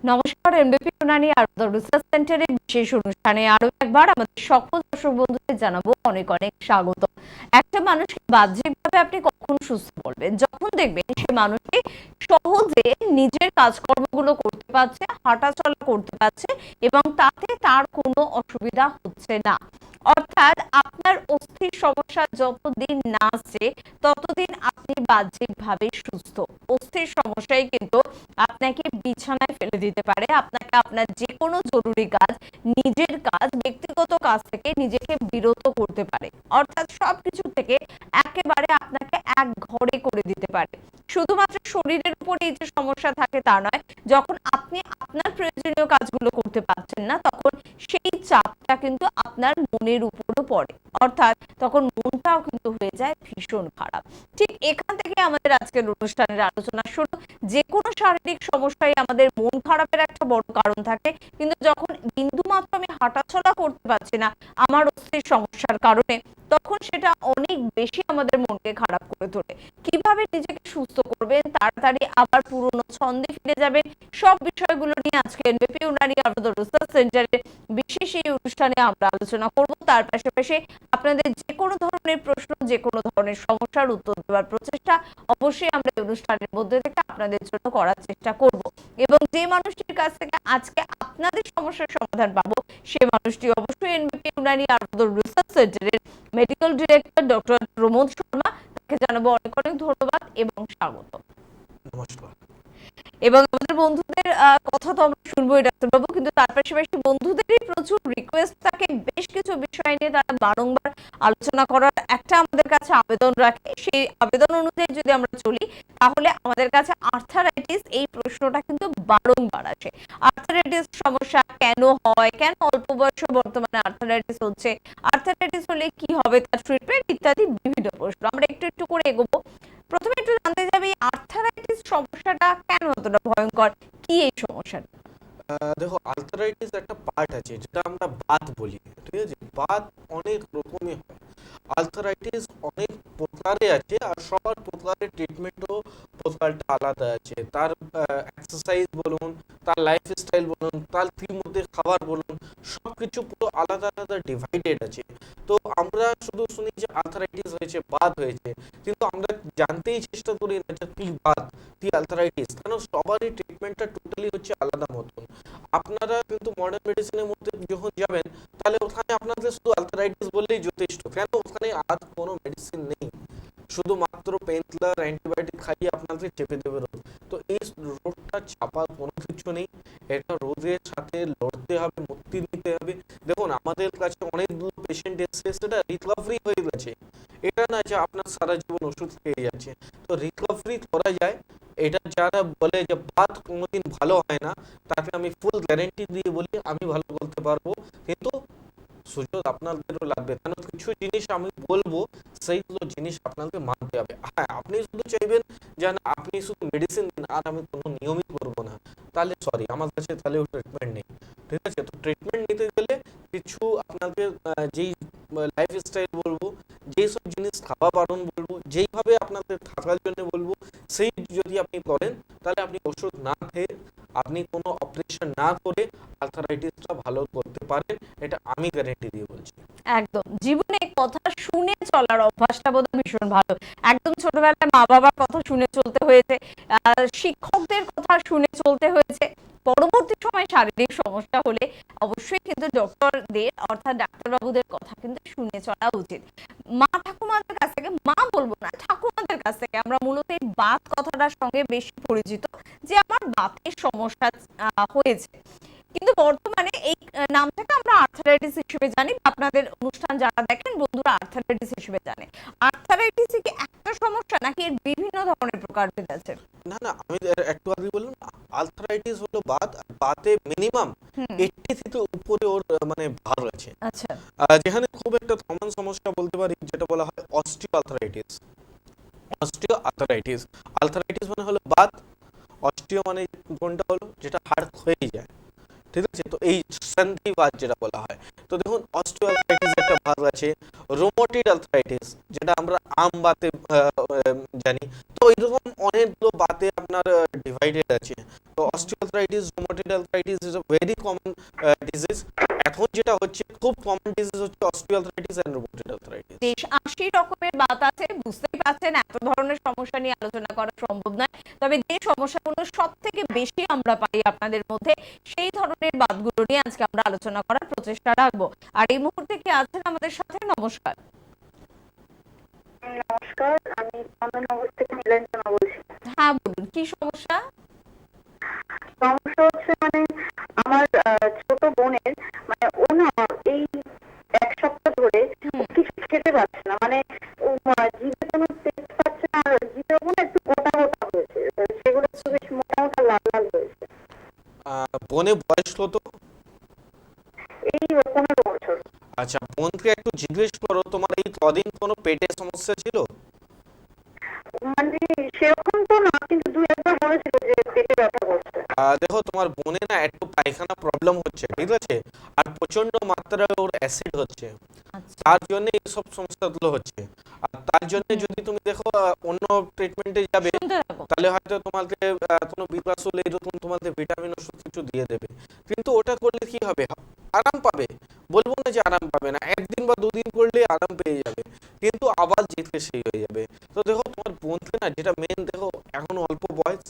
নমস্কার, MBP Unani Ayurveda research সেন্টারের বিশেষ অনুষ্ঠানে আরো একবার আমাদের সকল দর্শক বন্ধুদের জানাবো অনেক অনেক স্বাগত। একটা মানুষকে বাহ্যিকভাবে আপনি কখন সুস্থ বলবেন? যখন দেখবেন সে মানুষটি সহজে নিজের কাজকর্মগুলো করতে পারছে, হাঁটাচলা করতে পারছে এবং তাতে তার কোনো অসুবিধা হচ্ছে না। অর্থাৎ আপনার অস্থির সমস্যা যতদিন না আসছে ততদিন আপনি বাহ্যিকভাবে সুস্থ। অস্থির সমস্যায় কিন্তু আপনাকে বিছানায় ফেলে দিতে পারে, আপনাকে আপনার যে কোনো জরুরি কাজ, নিজের কাজ, ব্যক্তিগত কাজ থেকে নিজেকে বিরত করতে পারে। অর্থাৎ সবকিছু থেকে একেবারে আপনাকে এক ঘরে করে দিতে পারে। শুধুমাত্র শরীরের উপর এই যে সমস্যা থাকে তা নয়, যখন আপনি আপনার প্রয়োজনীয় কাজগুলো করতে পারছেন না তখন সেই চাপটা কিন্তু আপনার মনের উপরও পড়ে। অর্থাৎ তখন মনটাও কিন্তু হয়ে যায় ভীষণ খারাপ। ঠিক এখান থেকে আমাদের আজকের অনুষ্ঠানের আলোচনা শুরু। যে কোনো শারীরিক সমস্যায় আমাদের মন খারাপের একটা বড় কারণ থাকে, কিন্তু যখন বিন্দুমাত্র আমি হাঁটাচলা করতে পারছি না আমার অস্থির সমস্যার কারণে, তখন সেটা অনেক বেশি আমাদের মনকে খারাপ করে তোলে। কিভাবে নিজেকে সুস্থ করবেন, তাড়াতাড়ি আবার পুরনো ছন্দে ফিরে যাবেন, সব বিষয়গুলো নিয়ে আজকে এনবিপি ইউনানি আয়ুর্বেদ রিসার্চ সেন্টারের বিশেষ এই অনুষ্ঠানে আমরা আলোচনা করব। তার পাশাপাশি আপনাদের যে কোনো ধরনের প্রশ্ন, যে কোনো ধরনের সমস্যার উত্তর দেওয়ার প্রচেষ্টা অবশ্যই আমরা অনুষ্ঠানের মধ্যে থেকে আপনাদের জন্য করার চেষ্টা করব। এবং যে মানুষটির কাছ থেকে আজকে আপনাদের সমস্যার সমাধান পাবো, সে মানুষটি অবশ্যই এনবিপি ইউনানি আয়ুর্বেদ রিসার্চ সেন্টারের medical director doctor Pramod Sharma. তাকে জানাবো অনেক অনেক ধন্যবাদ এবং স্বাগত। নমস্কার। এবং আমাদের বন্ধুদের কথা তো আমরা শুনবোই ডাক্তারবাবু, কিন্তু তার পাশাপাশি বন্ধুদেরই প্রচুর রিকোয়েস্ট থাকে বেশ কিছু বিষয় নিয়ে তারা বারংবার আলোচনা করার একটা আমাদের কাছে আবেদন রাখে। সেই আবেদন অনুযায়ী যদি আমরা চলি তাহলে আমাদের কাছে আর্থারাইটিস এই প্রশ্নটা কিন্তু বারংবার আসে। আর্থারাইটিস সমস্যা কেন হয়, কেন অল্প বয়সে বর্তমানে আর্থারাইটিস হচ্ছে, আর্থারাইটিস হলে কি হবে, তার ট্রিটমেন্ট ইত্যাদি বিভিন্ন প্রশ্ন আমরা একটু একটু করে এগোবো। প্রথমে একটু জানতে যাবে আর্থারাইটিস সমস্যাটা কেন এতটা ভয়ঙ্কর, কি এই সমস্যাটা? দেখো, আর্থারাইটিস একটা পার্ট আছে যেটা আমরা বাত বলি, ঠিক আছে? বাত অনেক রকমের হয়। আর্থারাইটিস অনেক প্রকারে আছে, আর সবার প্রকারের ট্রিটমেন্টও প্রকারটা আলাদা আছে। তার এক্সারসাইজ বলুন, তার লাইফস্টাইল বলুন, তার মধ্যে খাবার বলুন, সবকিছু পুরো আলাদা আলাদা ডিভাইডেড আছে। তো আমরা শুধু শুনি যে আর্থারাইটিস হয়েছে, বাত হয়েছে, কিন্তু আমরা জানতেই চেষ্টা করি না যে কি বাত, কি আর্থারাইটিস, কারণ সবারই ট্রিটমেন্টটা টোটালি হচ্ছে আলাদা মতন। আপনারা কিন্তু মডার্ন মেডিসিনের মধ্যে যখন যাবেন, তাহলে ওখানে আপনাদের শুধু আর্থারাইটিস বললেই যথেষ্ট। কেন? ওখানে আর কোনো মেডিসিন নেই, শুধুমাত্র পেন কিলার, অ্যান্টিবায়োটিক খাইয়ে আপনাদের চেপে দেবে রোগ। তো এই রোগটা চাপার কোনো কিছু নেই। এটা রোগের সাথে লড়তে হবে, মুক্তি নিতে হবে। দেখুন, আমাদের কাছে অনেকগুলো পেশেন্ট এসছে, সেটা রিকভারি হয়ে গেছে। এটা না যে আপনার সারা জীবন ওষুধ খেয়ে যাচ্ছে। তো রিকভারি করা যায়। এটা যারা বলে যে বাত কোনোদিন ভালো হয় না, তাকে আমি ফুল গ্যারেন্টি দিয়ে বলি আমি ভালো বলতে পারবো, কিন্তু সুযোগ আপনাদেরও লাগবে। কারণ কিছু জিনিস আমি বলবো, সেইগুলো জিনিস আপনাকে মানতে হবে। হ্যাঁ, আপনি শুধু চাইবেন যে না আপনি শুধু মেডিসিন দিন আর আমি কোনো নিয়মিত করবো না, তাহলে সরি, আমার কাছে তাহলে ট্রিটমেন্ট নেই। ঠিক আছে? তো ট্রিটমেন্ট নিতে গেলে কিছু আপনাকে যেই লাইফস্টাইল বলবো, যেই সব জিনিস খাওয়া বারণ বলবো, যেইভাবে আপনাদের থাকার জন্য বলবো, সেই যদি আপনি করেন, তাহলে আপনি ওষুধ না খেয়ে, আপনি কোনো অপারেশন না করে আর্থারাইটিসটা ভালো করতে পারেন। এটা আমি গ্যারেন্টি দিয়ে বলছি। একদম জীবনে কথা শুনে চলার অভ্যাসটা বোধহয় ভীষণ ভালো। একদম ছোটবেলায় মা বাবার কথা শুনে চলতে হয়েছে, শিক্ষকদের কথা শুনে চলতে হয়েছে। পরবর্তী সময় শারীরিক সমস্যা হলে অবশ্যই কিন্তু ডক্টরদের অর্থাৎ ডাক্তারবাবুদের কথা কিন্তু শুনে চলা উচিত। মা ঠাকুমাদের কাছ থেকে, মা বলবো না, ঠাকুমাদের কাছ থেকে আমরা মূলত এই বাত কথাটার সঙ্গে বেশি পরিচিত, যে আমার বাতের সমস্যা হয়েছে। কিন্তু বর্তমানে এই নামটাকে আমরা আর্থারাইটিস হিসেবে জানি, আপনাদের অনুষ্ঠান যারা দেখেন বন্ধুরা আর্থারাইটিস হিসেবে জানে। আর্থারাইটিস কি একটা সমস্যা নাকি এর বিভিন্ন ধরনের প্রকারভেদ আছে? না না, আমি একটু আগে বললাম, আর্থারাইটিস হলো বাত, আর বাতে মিনিমাম হুম। 80 থেকে উপরে ওর মানে ভার আছে। আচ্ছা। যেখানে খুব একটা কমন সমস্যা বলতে পারি যেটা বলা হয় osteo arthritis. Osteo arthritis, arthritis মানে হলো বাত, অস্টিও মানে কোনটা হলো যেটা হাড় ক্ষয়ে যায়। ঠিক আছে? তো এই সন্ধিবাত যেটা বলা হয়। তো দেখুন, অস্টিও আর্থ্রাইটিস একটা ভাগ আছে, রোমাটয়েড আর্থ্রাইটিস যেটা আমরা আম বাতে জানি। তো এইরকম অনেকগুলো বাতে আপনার ডিভাইড ডিভাইডেড আছে। তো osteoarthritis, rheumatoid arthritis is a very common disease. এখন যেটা হচ্ছে খুব কমন ডিজিজ হচ্ছে অস্টিওআর্থ্রাইটিস এন্ড রুমাটয়েড আর্থ্রাইটিস। বেশ ৮০ রকমের বাত আছে, বুঝতেই পারছেন এত ধরনের সমস্যা নিয়ে আলোচনা করা সম্ভব নয়। তবে যে সমস্যাগুলো সব থেকে বেশি আমরা পাই আপনাদের মধ্যে, সেই ধরনের বাতগুলো নিয়ে আজকে আমরা আলোচনা করার প্রচেষ্টা রাখবো। আর এই মুহূর্তে কি আছেন আমাদের সাথে? নমস্কার। নমস্কার, আমি চন্দননগর থেকে নীলাঞ্জনা বলছি। হ্যাঁ বলুন, কি সমস্যা? সমস্যা হচ্ছে আমার ছোট বোনের ও না এই ১ সপ্তাহ ধরে ও কিছু খেতে পারছে না, ও জিভে কোনো টেস্ট পাচ্ছে না, আর জিভে না একটু গোটা গোটা হয়েছে, সেগুলো একটু বেশ মোটা মোটা লাল লাল হয়েছে। বোনের বয়স কত? এই ১৫ বছর। আচ্ছা, বোনকে একটু জিজ্ঞেস করো তোমার এই কদিন কোনো পেটের সমস্যা ছিল? সেরকম তো না, কিন্তু ২-১ বার বলেছিল যে পেটে ব্যথা করছে। দেখো তোমার বোনে না একটু পায়খানা প্রবলেম হচ্ছে, ঠিক আছে, আর প্রচন্ড মাত্রায় ওর অ্যাসিড হচ্ছে, আচ্ছা। তার জন্য এই সব সমস্যাগুলো হচ্ছে। আর তার জন্য যদি তুমি দেখো অন্য ট্রিটমেন্টে যাবে, শুনতে থাকো। তাহলে হয়তো তোমাকে কোনো বিপাশল এরকম তোমাকে ভিটামিন ওষুধ কিছু দিয়ে দেবে, কিন্তু ওটা করলে কি হবে, আরাম পাবে, বলবো না যে আরাম পাবে না, ১ দিন বা ২ দিন করলে আরাম পেয়ে যাবে, কিন্তু আবার যেতে সেই হয়ে যাবে। তো দেখো তোমার বোনকে না, যেটা মেন দেখো এখন অল্প বয়স,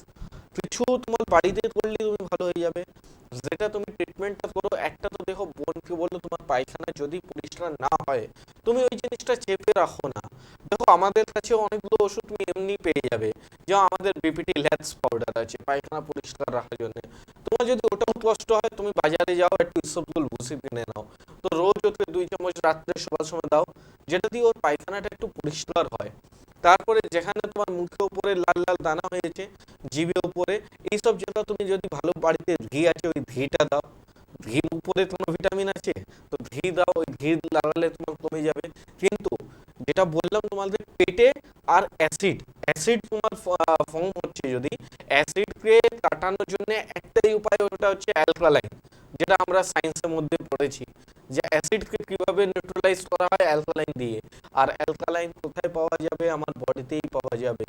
কিছু তোমার বাড়িতে করলে তুমি ভালো হয়ে যাবে, যেটা তুমি ট্রিটমেন্টটা করো। একটা তো দেখো বোনকে বললো তোমার পায়খানা যদি পরিষ্কার না হয়, তুমি ওই জিনিসটা চেপে রাখো না। দেখো আমাদের কাছে অনেকগুলো ওষুধ তুমি এমনি পেয়ে যাবে, যেমন আমাদের বিপিটি ল্যাক্স পাউডার আছে পায়খানা পরিষ্কার রাখার জন্য। তোমার যদি ওটাও কষ্ট হয়, তুমি বাজারে যাও, একটু ইসবগুল ভুসি কিনে নাও, তো রোজ ওকে ২ চামচ রাত্রে শোবার সময় দাও, যেটা দিয়ে ওর পায়খানাটা একটু পরিষ্কার হয়। তারপরে যেখানে তোমার মুখের উপরে লাল লাল দানা হয়েছে, জিভে উপরে, এইসব যেটা তুমি যদি ভালো বাড়িতে ঘি আছে ওই ঘিটা দাও, ঘির উপরে কোনো ভিটামিন আছে, তো ঘি দাও, ওই ঘি লাগালে তোমার কমে যাবে। কিন্তু যেটা বললাম তোমাদের পেটে আর অ্যাসিড, অ্যাসিড তোমার ফর্ম হচ্ছে, যদি অ্যাসিডকে কাটানোর জন্য একটাই উপায়, ওটা হচ্ছে অ্যালকালাইন, যেটা আমরা সায়েন্সের মধ্যে পড়েছি যে অ্যাসিডকে কিভাবে নিউট্রালাইজ করা হয় অ্যালকালাইন দিয়ে। আর অ্যালকালাইন কোথায় পাওয়া যাবে? আমার বডিতেই পাওয়া যাবে।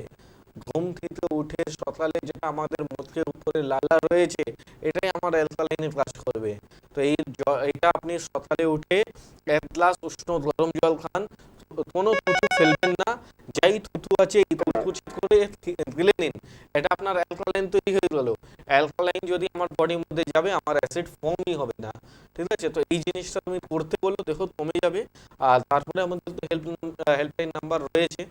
ঘুম থেকে উঠে সকালে যেটা আমাদের মুখের উপরে লালা রয়েছে, এটাই আমার অ্যালকালাইনের কাজ করবে। তো এটা আপনি সকালে উঠে ১ গ্লাস উষ্ণ গরম জল খান, কোনো থুতু ফেলবেন না, যাই থুতু আছে এই থুতু চিত করে গিলে নিন, এটা আপনার অ্যালকালাইন তৈরি হয়ে গেল। অ্যালকালাইন যদি আমার বডির মধ্যে যাবে, আমার অ্যাসিড ফর্মই হবে না, ঠিক আছে। তো এই জিনিসটা তুমি করতে বলো, দেখো কমে যাবে। আর তারপরে আমাদের তো হেল্পলাইন নাম্বার রয়েছে,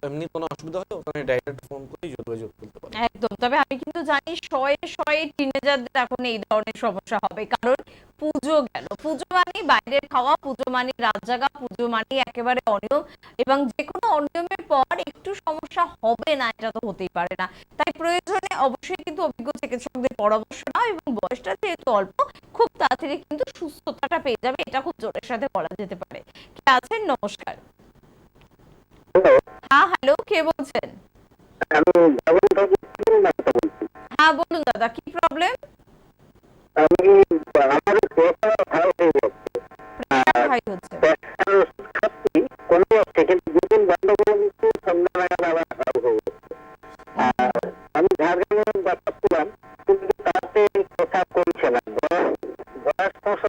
এমনি কোনো অসুবিধা হলে ওখানে ডাইরেক্ট ফোন করে যোগাযোগ করতে পারো। একদম। তবে আমি কিন্তু জানি শয়ে শয়ে টিনেজারদের এখন এই ধরনের সমস্যা হবে, কারণ পুজো গেল, পুজো মানে বাইরের খাওয়া, পুজো মানে রাত জাগা, পুজো মানে একেবারে অনিয়ম, এবং যে কোনো অনিয়মের পর একটু সমস্যা হবে না, এটা তো হতেই পারে না। তাই প্রয়োজনে অবশ্যই কিন্তু অভিজ্ঞ চিকিৎসকদের পরামর্শ নাও, এবং বয়সটা যেহেতু অল্প, খুব তাড়াতাড়ি কিন্তু সুস্থতাটা পেয়ে যাবে, এটা খুব জোরের সাথে বলা যেতে পারে। কে আছেন? নমস্কার। হ্যাঁ হ্যালো, কে বলছেন? আমি ভবন থেকে ডাক্তার বলছি। হ্যাঁ বলুন দাদা, কি প্রবলেম? আমি আমার প্রেশার হাই হয়ে যাচ্ছে, প্রেশার হাই হচ্ছে? প্রেশার ওষুধ খাচ্ছি, কমে যাচ্ছে, কিন্তু ২ দিন বন্ধ করে দিচ্ছি, সন্ধ্যা নাগাদ আবার হাই হয়ে যাচ্ছে। আর আমি ঝাড়গ্রামে দেখাচ্ছিলাম, কিন্তু তাতে প্রেশার কমছে না, বয়স ৬৫।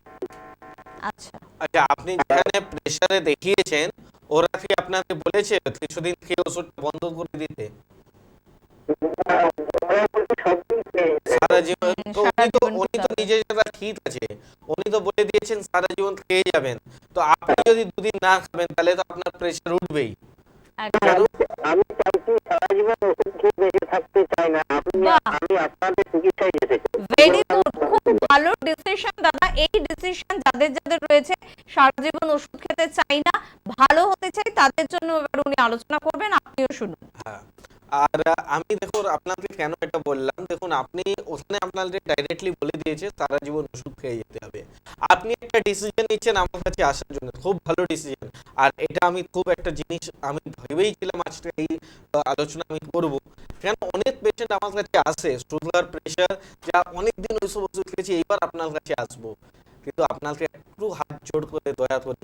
আচ্ছা। আচ্ছা, আপনি যেখানে প্রেসারে দেখিয়েছেন, ওরা কি আপনাকে বলেছে কিছুদিন খেয়ে ওষুধটা বন্ধ করে দিতে? সারা জীবন তো সারা উনি তো জীবন উনি খেতে তো হবে। নিজের জায়গা ঠিক আছে, উনি তো বলে দিয়েছেন সারা জীবন খেয়ে যাবেন। তো আপনি যদি ২ দিন না খাবেন, তাহলে তো আপনার প্রেসার উঠবেই। একদম। আমি চাইছি সারা জীবন ওষুধ খেয়ে বেঁচে থাকতে চাই না, বাহ, আমি আপনাদের চিকিৎসায় যেতে চাই। ভেরি গুড, খুব ভালো ডিসিশন দাদা। এই ডিসিশন যাদের যাদের রয়েছে, সারা জীবন ওষুধ খেতে চাই না, ভালো হতে চাই, তাদের জন্য এবার উনি আলোচনা করবেন, আপনিও শুনুন। হ্যাঁ। আর আমি দেখুন আপনাকে কেন এটা বললাম, দেখুন আপনি ওখানে আপনাদের ডাইরেক্টলি বলে দিয়েছে সারা জীবন ওষুধ খেয়ে যেতে হবে, আপনি একটা ডিসিশন নিচ্ছেন আমার কাছে আসার জন্য, খুব ভালো ডিসিশন। আর এটা আমি খুব একটা জিনিস আমি ভেবেইছিলাম আজকে এই আলোচনা আমি করব, কেন অনেক পেশেন্ট আমার কাছে আসে সুগার প্রেশার, যা অনেক দিন ওইসব ওষুধ খেয়েছি, এইবার আপনার কাছে আসবো, কিন্তু আপনাকে একটু হাত জোড় করে দয়া করে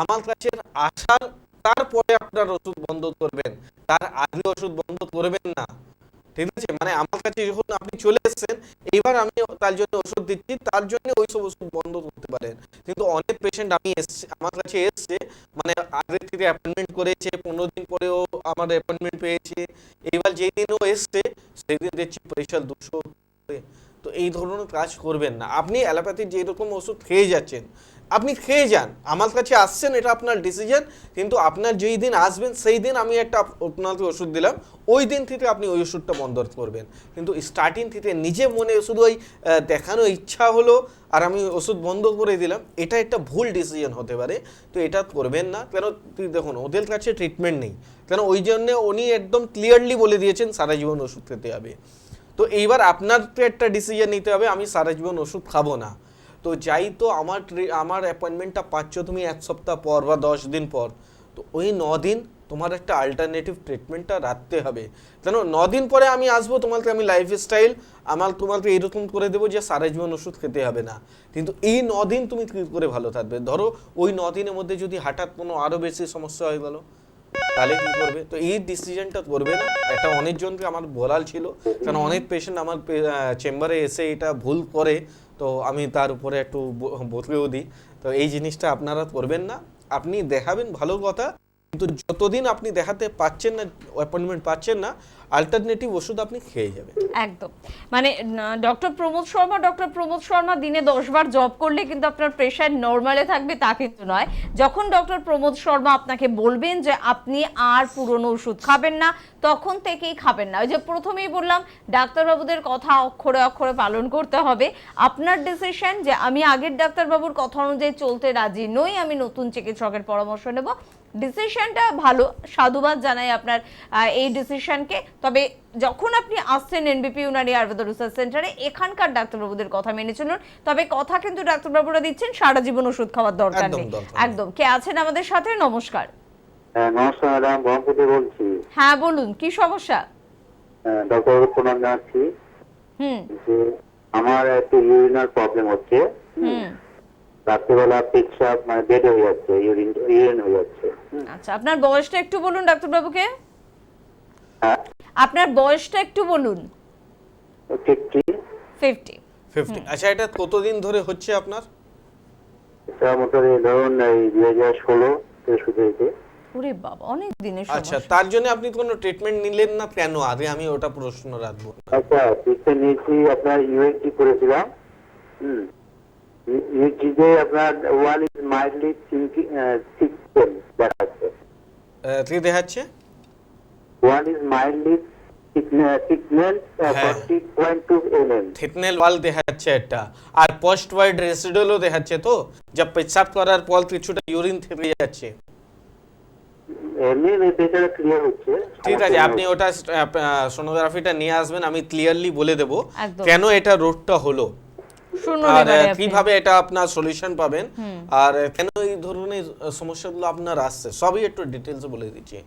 আমার কাছে আসার, তারপরে আপনার ওষুধ বন্ধ করবেন, তার আগে ওষুধ বন্ধ করবেন না। ঠিক আছে, মানে আমার কাছে যখন আপনি চলে এসেছেন, এইবার আমি তার জন্য ওষুধ দিচ্ছি, তার জন্য ওই সব ওষুধ বন্ধ করতে পারেন। কিন্তু অনেক পেশেন্ট আমি এসছে আমার কাছে এসছে, মানে আগে থেকে অ্যাপয়েন্টমেন্ট করেছে, 15 দিন পরেও আমার অ্যাপয়েন্টমেন্ট পেয়েছে, এইবার যেই দিন ও এসছে সেই দিন দেখছি প্রেশার 200। তো এই ধরনের কাজ করবেন না। আপনি অ্যালোপ্যাথির যে রকম ওষুধ খেয়ে যাচ্ছেন, আপনি খেয়ে যান, আমার কাছে আসছেন, এটা আপনার ডিসিশন। কিন্তু আপনার যেই দিন আসবেন সেই দিন আমি একটা আপনাকে ওষুধ দিলাম, ওই দিন থেকে আপনি ওই ওষুধটা বন্ধ করবেন। কিন্তু স্টার্টিং থেকে নিজে মনে শুধু ওই দেখানো ইচ্ছা হলো আর আমি ওষুধ বন্ধ করে দিলাম, এটা একটা ভুল ডিসিশন হতে পারে। তো এটা করবেন না। কেন, দেখুন ওদের কাছে ট্রিটমেন্ট নেই, কেন ওই জন্য উনি একদম ক্লিয়ারলি বলে দিয়েছেন সারা জীবন ওষুধ খেতে হবে। তো এইবার আপনাকে একটা ডিসিশন নিতে হবে, আমি সারা জীবন ওষুধ খাবো না। তো যাই, তো আমার অ্যাপয়েন্টমেন্টটা পাচ্ছ তুমি 1 সপ্তাহ পর বা 10 দিন পর, তো ওই 9 দিন তোমার একটা আলটারনেটিভ ট্রিটমেন্টটা রাখতে হবে। কেন 9 দিন পরে আমি আসবো, তোমাকে আমি লাইফস্টাইল তোমাকে এইরকম করে দেবো যে সারা জীবন ওষুধ খেতে হবে না। কিন্তু এই 9 দিন তুমি কী করে ভালো থাকবে? ধরো ওই 9 দিনের মধ্যে যদি হঠাৎ কোনো আরও বেশি সমস্যা হয়ে গেল, তাহলে কি করবে? তো এই ডিসিশনটা করবে না। এটা অনেকজনকে আমার বলার ছিল, কারণ অনেক পেশেন্ট আমার চেম্বারে এসে এটা ভুল করে, তো আমি তার উপরে একটু বদলেও দিই। তো এই জিনিসটা আপনারা করবেন না। আপনি দেখাবেন ভালো কথা, কিন্তু যতদিন আপনি দেখাতে পাচ্ছেন না, অ্যাপয়েন্টমেন্ট পাচ্ছেন না, অল্টারনেটিভ ওষুধ আপনি খেয়ে যাবেন। একদম, মানে ডক্টর প্রমোদ শর্মা দিনে 10 বার জব করলে কিন্তু আপনার প্রেশার নরমালে থাকবে তা কিন্তু নয়। যখন ডক্টর প্রমোদ শর্মা আপনাকে বলবেন যে আপনি আর পুরনো ওষুধ খাবেন না, তখন থেকেই খাবেন না। ওই যে প্রথমেই বললাম, ডাক্তারবাবুদের কথা অক্ষরে অক্ষরে পালন করতে হবে। আপনার ডিসিশন যে আমি আগের ডাক্তারবাবুর কথা অনুযায়ী চলতে রাজি নই, আমি নতুন চিকিৎসকের পরামর্শ নেব, ডিসিশনটা ভালো, সাধুবাদ জানাই আপনার এই ডিসিশনকে। তবে যখন আপনি আসছেন এনবিপি ইউনানি আয়ুর্বেদ রিসার্চ সেন্টারে, এখানকার ডাক্তারবাবুদের কথা মেনে চলুন। তবে কথা কিন্তু ডাক্তারবাবুরা দিচ্ছেন সারা জীবন ওষুধ খাওয়ার দরকার নেই। একদম। কে আছেন আমাদের সাথে? নমস্কার। নমস্কার ম্যাডাম, বহরমপুর বলছি। হ্যাঁ বলুন, কি সমস্যা? ডক্টর প্রণাম জানাচ্ছি। যে আমার একটু ইউরিনাল প্রবলেম হচ্ছে। রাত্রিবেলা পেচ্ছাপ মানে বেড হয়ে যাচ্ছে, ইউরিন হয়ে যাচ্ছে। আচ্ছা, আপনার বয়সটা একটু বলুন ডাক্তারবাবুকে। হ্যাঁ, আপনার বয়সটা একটু বলুন। 50। আচ্ছা, এটা কতদিন ধরে হচ্ছে আপনার? এটা মোটামুটি ধরুন এই 2016 থেকে শুরু হয়েছে। ওরে বাবা, অনেক দিনের আচ্ছা, সমস্যা। তার জন্য আপনি কোনো ট্রিটমেন্ট নিলেন না কেন? আগে আমি ওটা প্রশ্ন রাখবো। আচ্ছা, ট্রিটমেন্ট নিয়েছি, আপনার ইউএসজি করেছিলাম। ইউএসজিতে আপনার ওয়ান ইজ মাইল্ডলি থিকনেস দেখাচ্ছে। কি দেখাচ্ছে? One is mildly thickness 40.2 mm। থিকনেল ওয়াল দেখাচ্ছে একটা, আর পোস্ট ওয়াইড রেসিডুয়ালও দেখাচ্ছে। তো যা পেশাব করার পর কিছুটা ইউরিন থেকে যাচ্ছে। এমনি পেশাটা ক্লিয়ার হচ্ছে। ঠিক আছে, আপনি ওটা সোনোগ্রাফিটা নিয়ে আসবেন, আমি ক্লিয়ারলি বলে দেব একদম। কেন এটা রোগটা হলো শুনুন আর এবারে আপনি। কিভাবে এটা আপনার সলিউশন পাবেন, আর কেন এই ধরনের সমস্যাগুলো আপনার আসছে, সবই একটু ডিটেলসে বলে দিচ্ছি।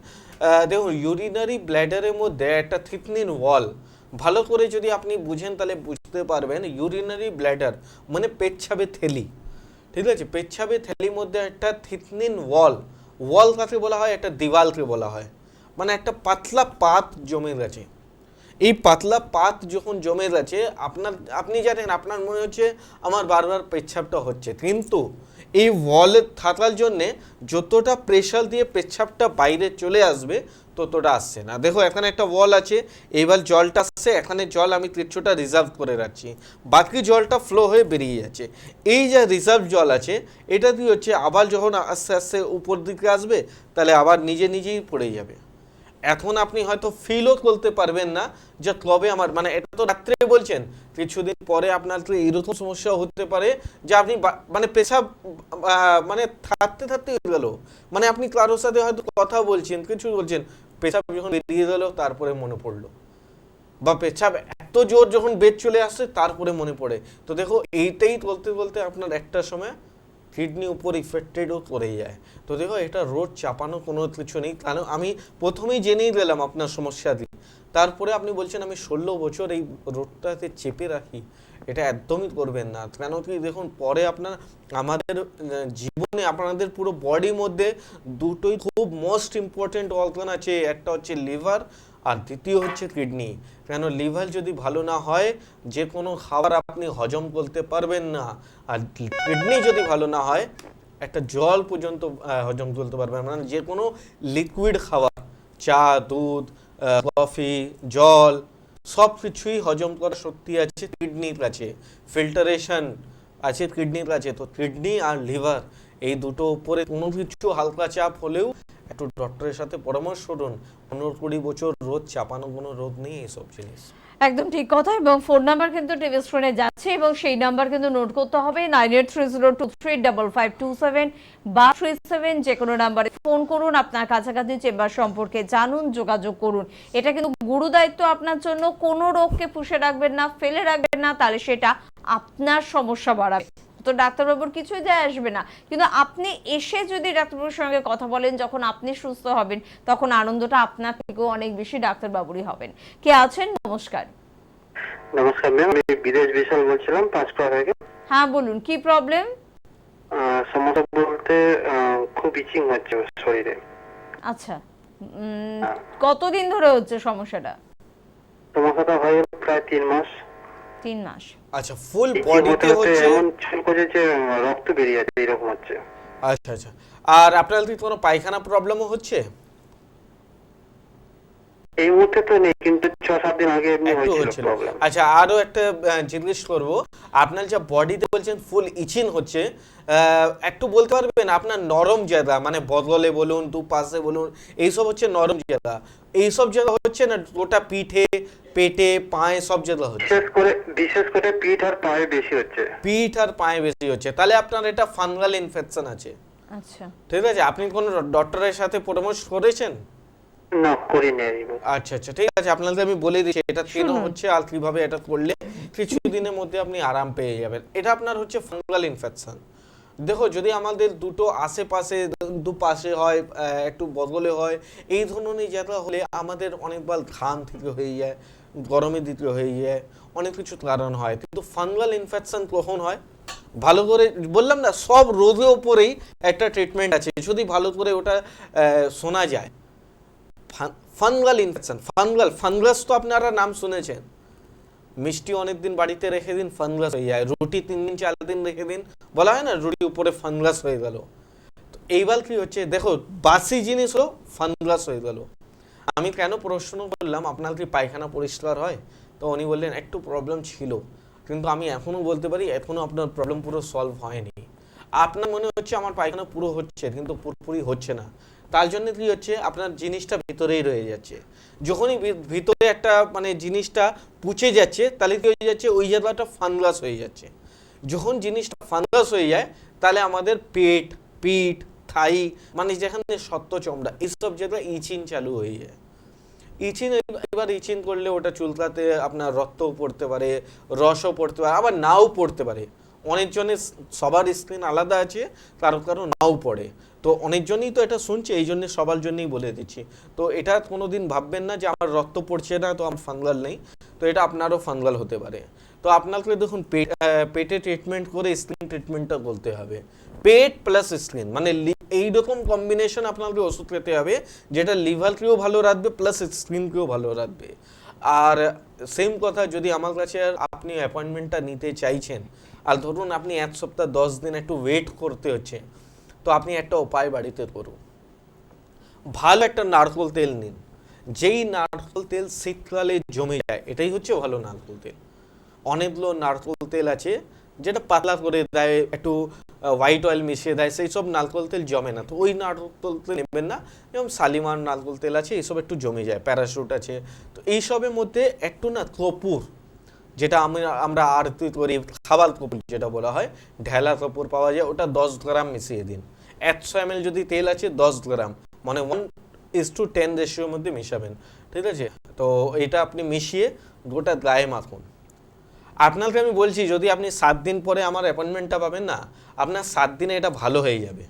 দেখুন, ইউরিনারি ব্ল্যাডারের মধ্যে একটা থিকনিং ওয়াল, ভালো করে যদি আপনি বুঝেন তাহলে বুঝতে পারবেন। ইউরিনারি ব্ল্যাডার মানে পেচ্ছাবে থলি, ঠিক আছে? পেচ্ছাবে থলির মধ্যে একটা থিকনিং ওয়াল কাকে বলা হয়? একটা দিওয়ালকে বলা হয়। মানে একটা পাতলা পাত জমে গেছে। এই পাতলা পাত যখন জমে গেছে, আপনি জানেন, আপনার মনে হচ্ছে আমার বারবার পেচ্ছাপটা হচ্ছে, কিন্তু এই ওয়ালে থাকার জন্যে যতটা প্রেশার দিয়ে পেচ্ছাপটা বাইরে চলে আসবে ততটা আসছে না। দেখো, এখানে একটা ওয়াল আছে, এইবার জলটা আসছে, এখানে জল আমি কিছুটা রিজার্ভ করে রাখছি, বাকি জলটা ফ্লো হয়ে বেরিয়ে যাচ্ছে। এই যে রিজার্ভ জল আছে, এটা দিয়ে হচ্ছে আবার যখন আস্তে আস্তে উপর দিকে আসবে, তাহলে আবার নিজেই পড়ে যাবে। এখন আপনি হয়তো ফিলও করতে পারবেন না যে কবে আমার, মানে এটা তো রাত্রে বলছেন, কিছুদিন পরে আপনার তো এইরকম সমস্যা হতে পারে যে আপনি মানে পেশাব মানে থাকতে হয়ে গেল, মানে আপনি কারোর সাথে হয়তো কথা বলছেন, কিছু বলছেন, পেশাব যখন বেরিয়ে গেল তারপরে মনে পড়লো, বা পেশাব এত জোর যখন বেড চলে আসছে তারপরে মনে পড়ে। তো দেখো, এইটাই বলতে আপনার একটা সময় কিডনি উপর ইফেক্টেডও করে যায়। তো দেখো, এটা রোড চাপানো কোনো কিছু নেই, কারণ আমি প্রথমেই জেনেই গেলাম আপনার সমস্যা দিয়ে, তারপরে আপনি বলছেন আমি 16 বছর এই রোডটাতে চেপে রাখি, এটা একদমই করবেন না। কেন কি দেখুন, পরে আমাদের জীবনে আপনাদের পুরো বডির মধ্যে দুটোই খুব মোস্ট ইম্পর্টেন্ট অর্গান আছে, একটা হচ্ছে লিভার আর দ্বিতীয় হচ্ছে কিডনি। কেন লিভার যদি ভালো না হয় যে কোনো খাবার আপনি হজম করতে পারবেন না, আর কিডনি যদি ভালো না হয় একটা জল পর্যন্ত হজম করতে পারবেন না। মানে যে কোনো লিকুইড খাবার, চা, দুধ, কফি, জল, সব কিছুই হজম করার শক্তি আছে কিডনির কাছে, ফিল্টারেশন আছে কিডনির কাছে। তো কিডনি আর লিভার এই দুটো উপরে কোনো কিছু হালকা চাপ হলেও একটু ডক্টরের সাথে পরামর্শ করুন। 15-20 বছর রোদ চাপানো কোনো রোদ নেই এইসব জিনিস। একদম ঠিক কথা। এবং ফোন নাম্বার কিন্তু টিভি স্ক্রিনে যাচ্ছে এবং সেই নাম্বার কিন্তু নোট করতে হবে 9830235527 বা 37, যে কোনো নাম্বারে ফোন করুন, আপনার কাছাকাছি চেম্বার সম্পর্কে জানুন, যোগাযোগ করুন। এটা কিন্তু গুরু দায়িত্ব আপনার জন্য। কোনো রোগকে পুষে রাখবেন না, ফেলে রাখবেন না, তাহলে সেটা আপনার সমস্যা বাড়াবে। তো ডাক্তারবাবুর কিছুই যায় আসবে না, কিন্তু আপনি এসে যদি ডাক্তারবাবুর সঙ্গে কথা বলেন, যখন আপনি সুস্থ হবেন তখন আনন্দটা আপনার থেকেও অনেক বেশি ডাক্তারবাবুরই হবেন। কে আছেন? নমস্কার। নমস্কার ম্যাম, আমি বিদেশ বিশাল বলছিলাম পাঁচপাড়া থেকে। হ্যাঁ বলুন, কি প্রবলেম? সমস্যা বলতে খুব ইচিং হচ্ছে শরীরে। আচ্ছা, কতদিন ধরে হচ্ছে সমস্যাটা? সমস্যাটা হয় প্রায় 3 মাস। 3 মাস। আচ্ছা, ফুল বডিতে হচ্ছে? এমন চুল গজেছে, রক্ত বেরিয়ে যাচ্ছে, এরকম হচ্ছে। আচ্ছা আচ্ছা। আর আপনার কি কোনো পায়খানা প্রবলেমও হচ্ছে? এই মুহূর্তে তো নেই, কিন্তু 6-7 দিন আগে এমনি একটু হয়েছিল হচ্ছিল। প্রবলেম। আচ্ছা, আরো একটা জিজ্ঞেস করব, আপনার যে বডিতে বলছেন ফুল ইচিং হচ্ছে, একটু বলতে পারবেন আপনার নরম জায়গা, মানে বদলে বলুন, দুপাশে বলুন, এইসব হচ্ছে নরম জায়গা, এইসব জায়গা হচ্ছে না গোটা পিঠে, পেটে, পায়ে, সব জায়গা হচ্ছে? বিশেষ করে পিঠ আর পায়ে বেশি হচ্ছে। পিঠ আর পায়ে বেশি হচ্ছে, তাহলে আপনার এটা ফাঙ্গাল ইনফেকশন আছে। আচ্ছা, ঠিক আছে, আপনি কোন ডক্টরের সাথে পরামর্শ করেছেন? না, করিনি। আচ্ছা আচ্ছা, ঠিক আছে, আপনাকে আমি বলে দিচ্ছি এটা কেন হচ্ছে আর কিভাবে এটা করলে কিছুদিনের মধ্যে আপনি আরাম পেয়ে যাবেন। এটা আপনার হচ্ছে ফাঙ্গাল ইনফেকশন। দেখো, যদি আমাদের দুটো আশেপাশে দুপাশে হয়, একটু বদলে হয়, এই ধরনের জায়গা হলে আমাদের অনেকবার ঘাম থেকে হয়ে যায়, গরমে দিতে হয়ে যায়, অনেক কিছু কারণ হয়। কিন্তু ফাঙ্গাল ইনফেকশন কখন হয়? ভালো করে বললাম না, সব রোগের উপরেই একটা ট্রিটমেন্ট আছে যদি ভালো করে ওটা শোনা যায়। ফাঙ্গাল ইনফেকশন, ফাঙ্গাস তো আপনারা নাম শুনেছেন। মিষ্টি অনেকদিন বাড়িতে রেখে দিন, ফাঙ্গাস হয়ে যায়। রুটি 3 দিন 4 দিন রেখে দিন, বলা হয় না রুটির উপরে ফাঙ্গাস হয়ে গেল। তো এইবার কি হচ্ছে, দেখো, বাসি জিনিসও ফাঙ্গাস হয়ে গেল। আমি কেন প্রশ্ন করলাম আপনার কি পায়খানা পরিষ্কার হয়, তো উনি বললেন একটু প্রবলেম ছিল, কিন্তু আমি এখনো বলতে পারি এখনো আপনার প্রবলেম পুরো সলভ হয়নি। আপনার মনে হচ্ছে আমার পায়খানা পুরো হচ্ছে, কিন্তু পুরোপুরি হচ্ছে না। তার জন্য কি হচ্ছে, আপনার জিনিসটা ভিতরেই রয়ে যাচ্ছে। যখনই ভিতরে একটা মানে জিনিসটা পুচে যাচ্ছে, তাহলে কি হয়ে যাচ্ছে, ওই জায়গাটা ফাঙ্গাস হয়ে যাচ্ছে। যখন জিনিসটা ফাঙ্গাস হয়ে যায়, তাহলে আমাদের পেট, পিঠ, থাই, মানে যেখানে শক্ত চামড়া, এইসব জায়গায় ইচিং চালু হয়ে যায়। ইচিং, এবার ইচিং করলে ওটা চুলকাতে আপনার রক্তও পড়তে পারে, রসও পড়তে পারে, আবার নাও পড়তে পারে। অনেকজনের সবার স্কিন আলাদা আছে, কারো কারো নাও পড়ে। তো অনেকজনই তো এটা শুনছে, এই জন্য সবার জন্যই বলে দিচ্ছি। তো এটা কোনোদিন ভাববেন না যে আমার রক্ত পড়ছে না তো আমার ফাঙ্গাল নেই, তো এটা আপনারও ফাঙ্গাল হতে পারে। তো আপনাকে দেখুন পেটে ট্রিটমেন্ট করে স্কিন ট্রিটমেন্টটা করতে হবে। পেট প্লাস স্কিন, মানে এইরকম কম্বিনেশন আপনাকে ওষুধ খেতে হবে যেটা লিভারকেও ভালো রাখবে প্লাস স্কিনকেও ভালো রাখবে। আর সেম কথা, যদি আমার কাছে আপনি অ্যাপয়েন্টমেন্টটা নিতে চাইছেন, আর ধরুন আপনি 1 সপ্তাহ 10 দিন একটু ওয়েট করতে হচ্ছে, তো আপনি একটা উপায় বাড়িতে করুন। ভালো একটা নারকেল তেল নিন, যেই নারকেল তেল শীতকালে জমে যায়, এটাই হচ্ছে ভালো নারকেল তেল। অনেকগুলো নারকেল তেল আছে যেটা পাতলা করে দেয়, একটু হোয়াইট অয়েল মিশিয়ে দেয়, সেই সব নারকেল তেল জমে না। তো ওই নারকেল তেল নেবেন না। যেমন শালিমার নারকেল তেল আছে, এইসব একটু জমে যায়, প্যারাশুট আছে। তো এইসবের মধ্যে একটু না কর্পূর, যেটা আমরা আরতি করি, খাবার কর্পূর যেটা বলা হয়, ঢেলা কর্পূর পাওয়া যায়, ওটা 10 গ্রাম মিশিয়ে দিন। 100 ml যদি তেল আছে 10 গ্রাম, মানে 1:10 রেশিওর মধ্যে মিশাবেন। ঠিক আছে, তো এটা আপনি মিশিয়ে গোটা গায়ে মাখুন। আপনাকে আমি বলছি, যদি আপনি 7 দিন পরে আমার অ্যাপয়েন্টমেন্টটা পাবেন না, আপনার 7 দিনে এটা ভালো হয়ে যাবে।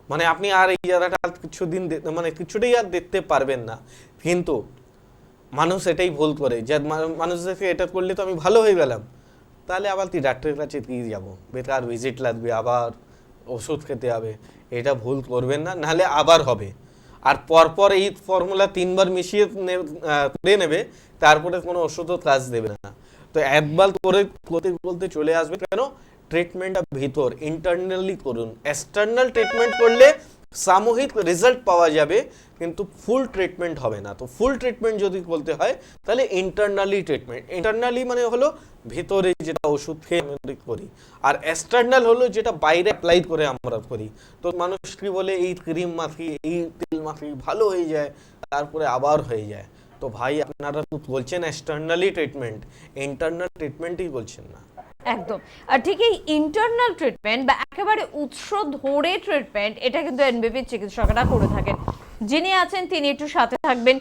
মানে আপনি আর এই জায়গাটা কিছুদিন মানে কিছুটাই আর দেখতে পারবেন না। কিন্তু মানুষ এটাই ভুল করে, যে মানুষ দেখে এটা করলে তো আমি ভালো হয়ে গেলাম, তাহলে আবার তুই ডাক্তারের কাছে দিয়ে যাবো, বেকার ভিজিট লাগবে, আবার ওষুধ খেতে হবে। এটা ভুল করবেন না, নাহলে আবার হবে। আর পরপর এই ফর্মুলা 3বার মিশিয়ে করে নেবে, তারপরে কোনো ওষুধও কাজ দেবে না। তো একবার করে বলতে বলতে চলে আসবে। কেন? ট্রিটমেন্টটা ভিতর ইন্টারনালি করুন। এক্সটার্নাল ট্রিটমেন্ট করলে সাময়িক রেজাল্ট পাওয়া যাবে, কিন্তু ফুল ট্রিটমেন্ট হবে না। তো ফুল ট্রিটমেন্ট যদি বলতে হয় তাহলে ইন্টারনালি ট্রিটমেন্ট। ইন্টারনালি মানে হলো ভিতরে যেটা ওষুধ খেয়ে আমরা করি, আর এক্সটার্নাল হলো যেটা বাইরে অ্যাপ্লাই করে আমরা করি। তো মানুষ কি বলে, এই ক্রিম মাখি, এই তেল মাখি, ভালো হয়ে যায়, তারপরে আবার হয়ে যায়। তো ভাই আপনারা তো বলছেন এক্সটার্নালি ট্রিটমেন্ট, ইন্টারনাল ট্রিটমেন্টই বলছেন না। একদম। আর ঠিক এই ইন্টারনাল ট্রিটমেন্ট বা একেবারে উৎস ধরে ট্রিটমেন্ট, এটা কিন্তু এনবিপি চিকিৎসকরা করে থাকেন। যিনি আছেন তিনি একটু সাথে থাকবেন।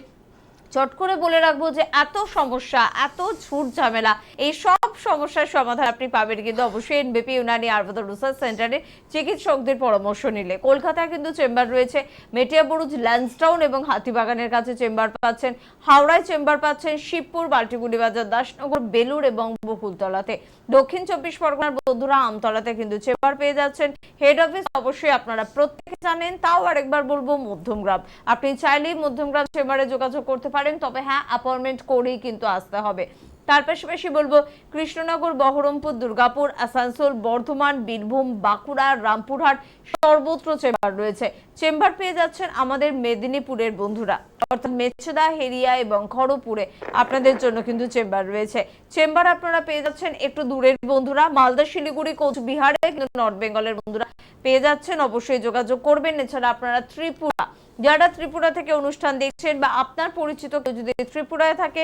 চট করে বলে রাখবো যে এত সমস্যা, এত ঝুট ঝামেলা, এই সব সমস্যার সমাধান আপনি পাবেন কিন্তু অবশ্যই এনবিপি ইউনানি আয়ুর্বেদ রিসার্চ সেন্টারে চিকিৎসকদের পরামর্শ নিলে। কলকাতায় কিন্তু চেম্বার রয়েছে, মেটিয়াবুরুজ, ল্যান্সডাউন এবং হাতিবাগানের কাছে চেম্বার পাচ্ছেন, হাওড়ায় চেম্বার পাচ্ছেন, শিবপুর, বাল্টিগুড়ি বাজার, দাসনগর, বেলুর এবং বকুলতলাতে। দক্ষিণ 24 পরগনার বন্ধুরা আমতলাতে কিন্তু চেম্বার পেয়ে যাচ্ছেন। হেড অফিস অবশ্যই আপনারা প্রত্যেকে জানেন, তাও আরেকবার বলবো মধ্যমগ্রাম। আপনি চাইলেই মধ্যমগ্রাম চেম্বারে যোগাযোগ করতে পারেন, তবে হ্যাঁ অ্যাপয়েন্টমেন্ট করেই কিন্তু আসতে হবে। তার পাশাপাশি বলবো কৃষ্ণনগর, বহরমপুর, দুর্গাপুর, আসানসোল, বর্ধমান, বীরভূম, বাঁকুড়া, রামপুরহাট সর্বত্র চেম্বার রয়েছে। চেম্বার পেয়ে যাচ্ছেন আমাদের মেদিনীপুরের বন্ধুরা, অর্থাৎ মেচেদা, হেরিয়া এবং খড়গপুরে আপনাদের জন্য কিন্তু চেম্বার রয়েছে। চেম্বার আপনারা পেয়ে যাচ্ছেন একটু দূরের বন্ধুরা, মালদা, শিলিগুড়ি, কোচবিহারে কিন্তু নর্থ বেঙ্গলের বন্ধুরা পেয়ে যাচ্ছেন, অবশ্যই যোগাযোগ করবেন। এছাড়া আপনারা ত্রিপুরা, যারা ত্রিপুরা থেকে অনুষ্ঠান দেখছেন বা আপনার পরিচিত কেউ যদি ত্রিপুরায় থাকে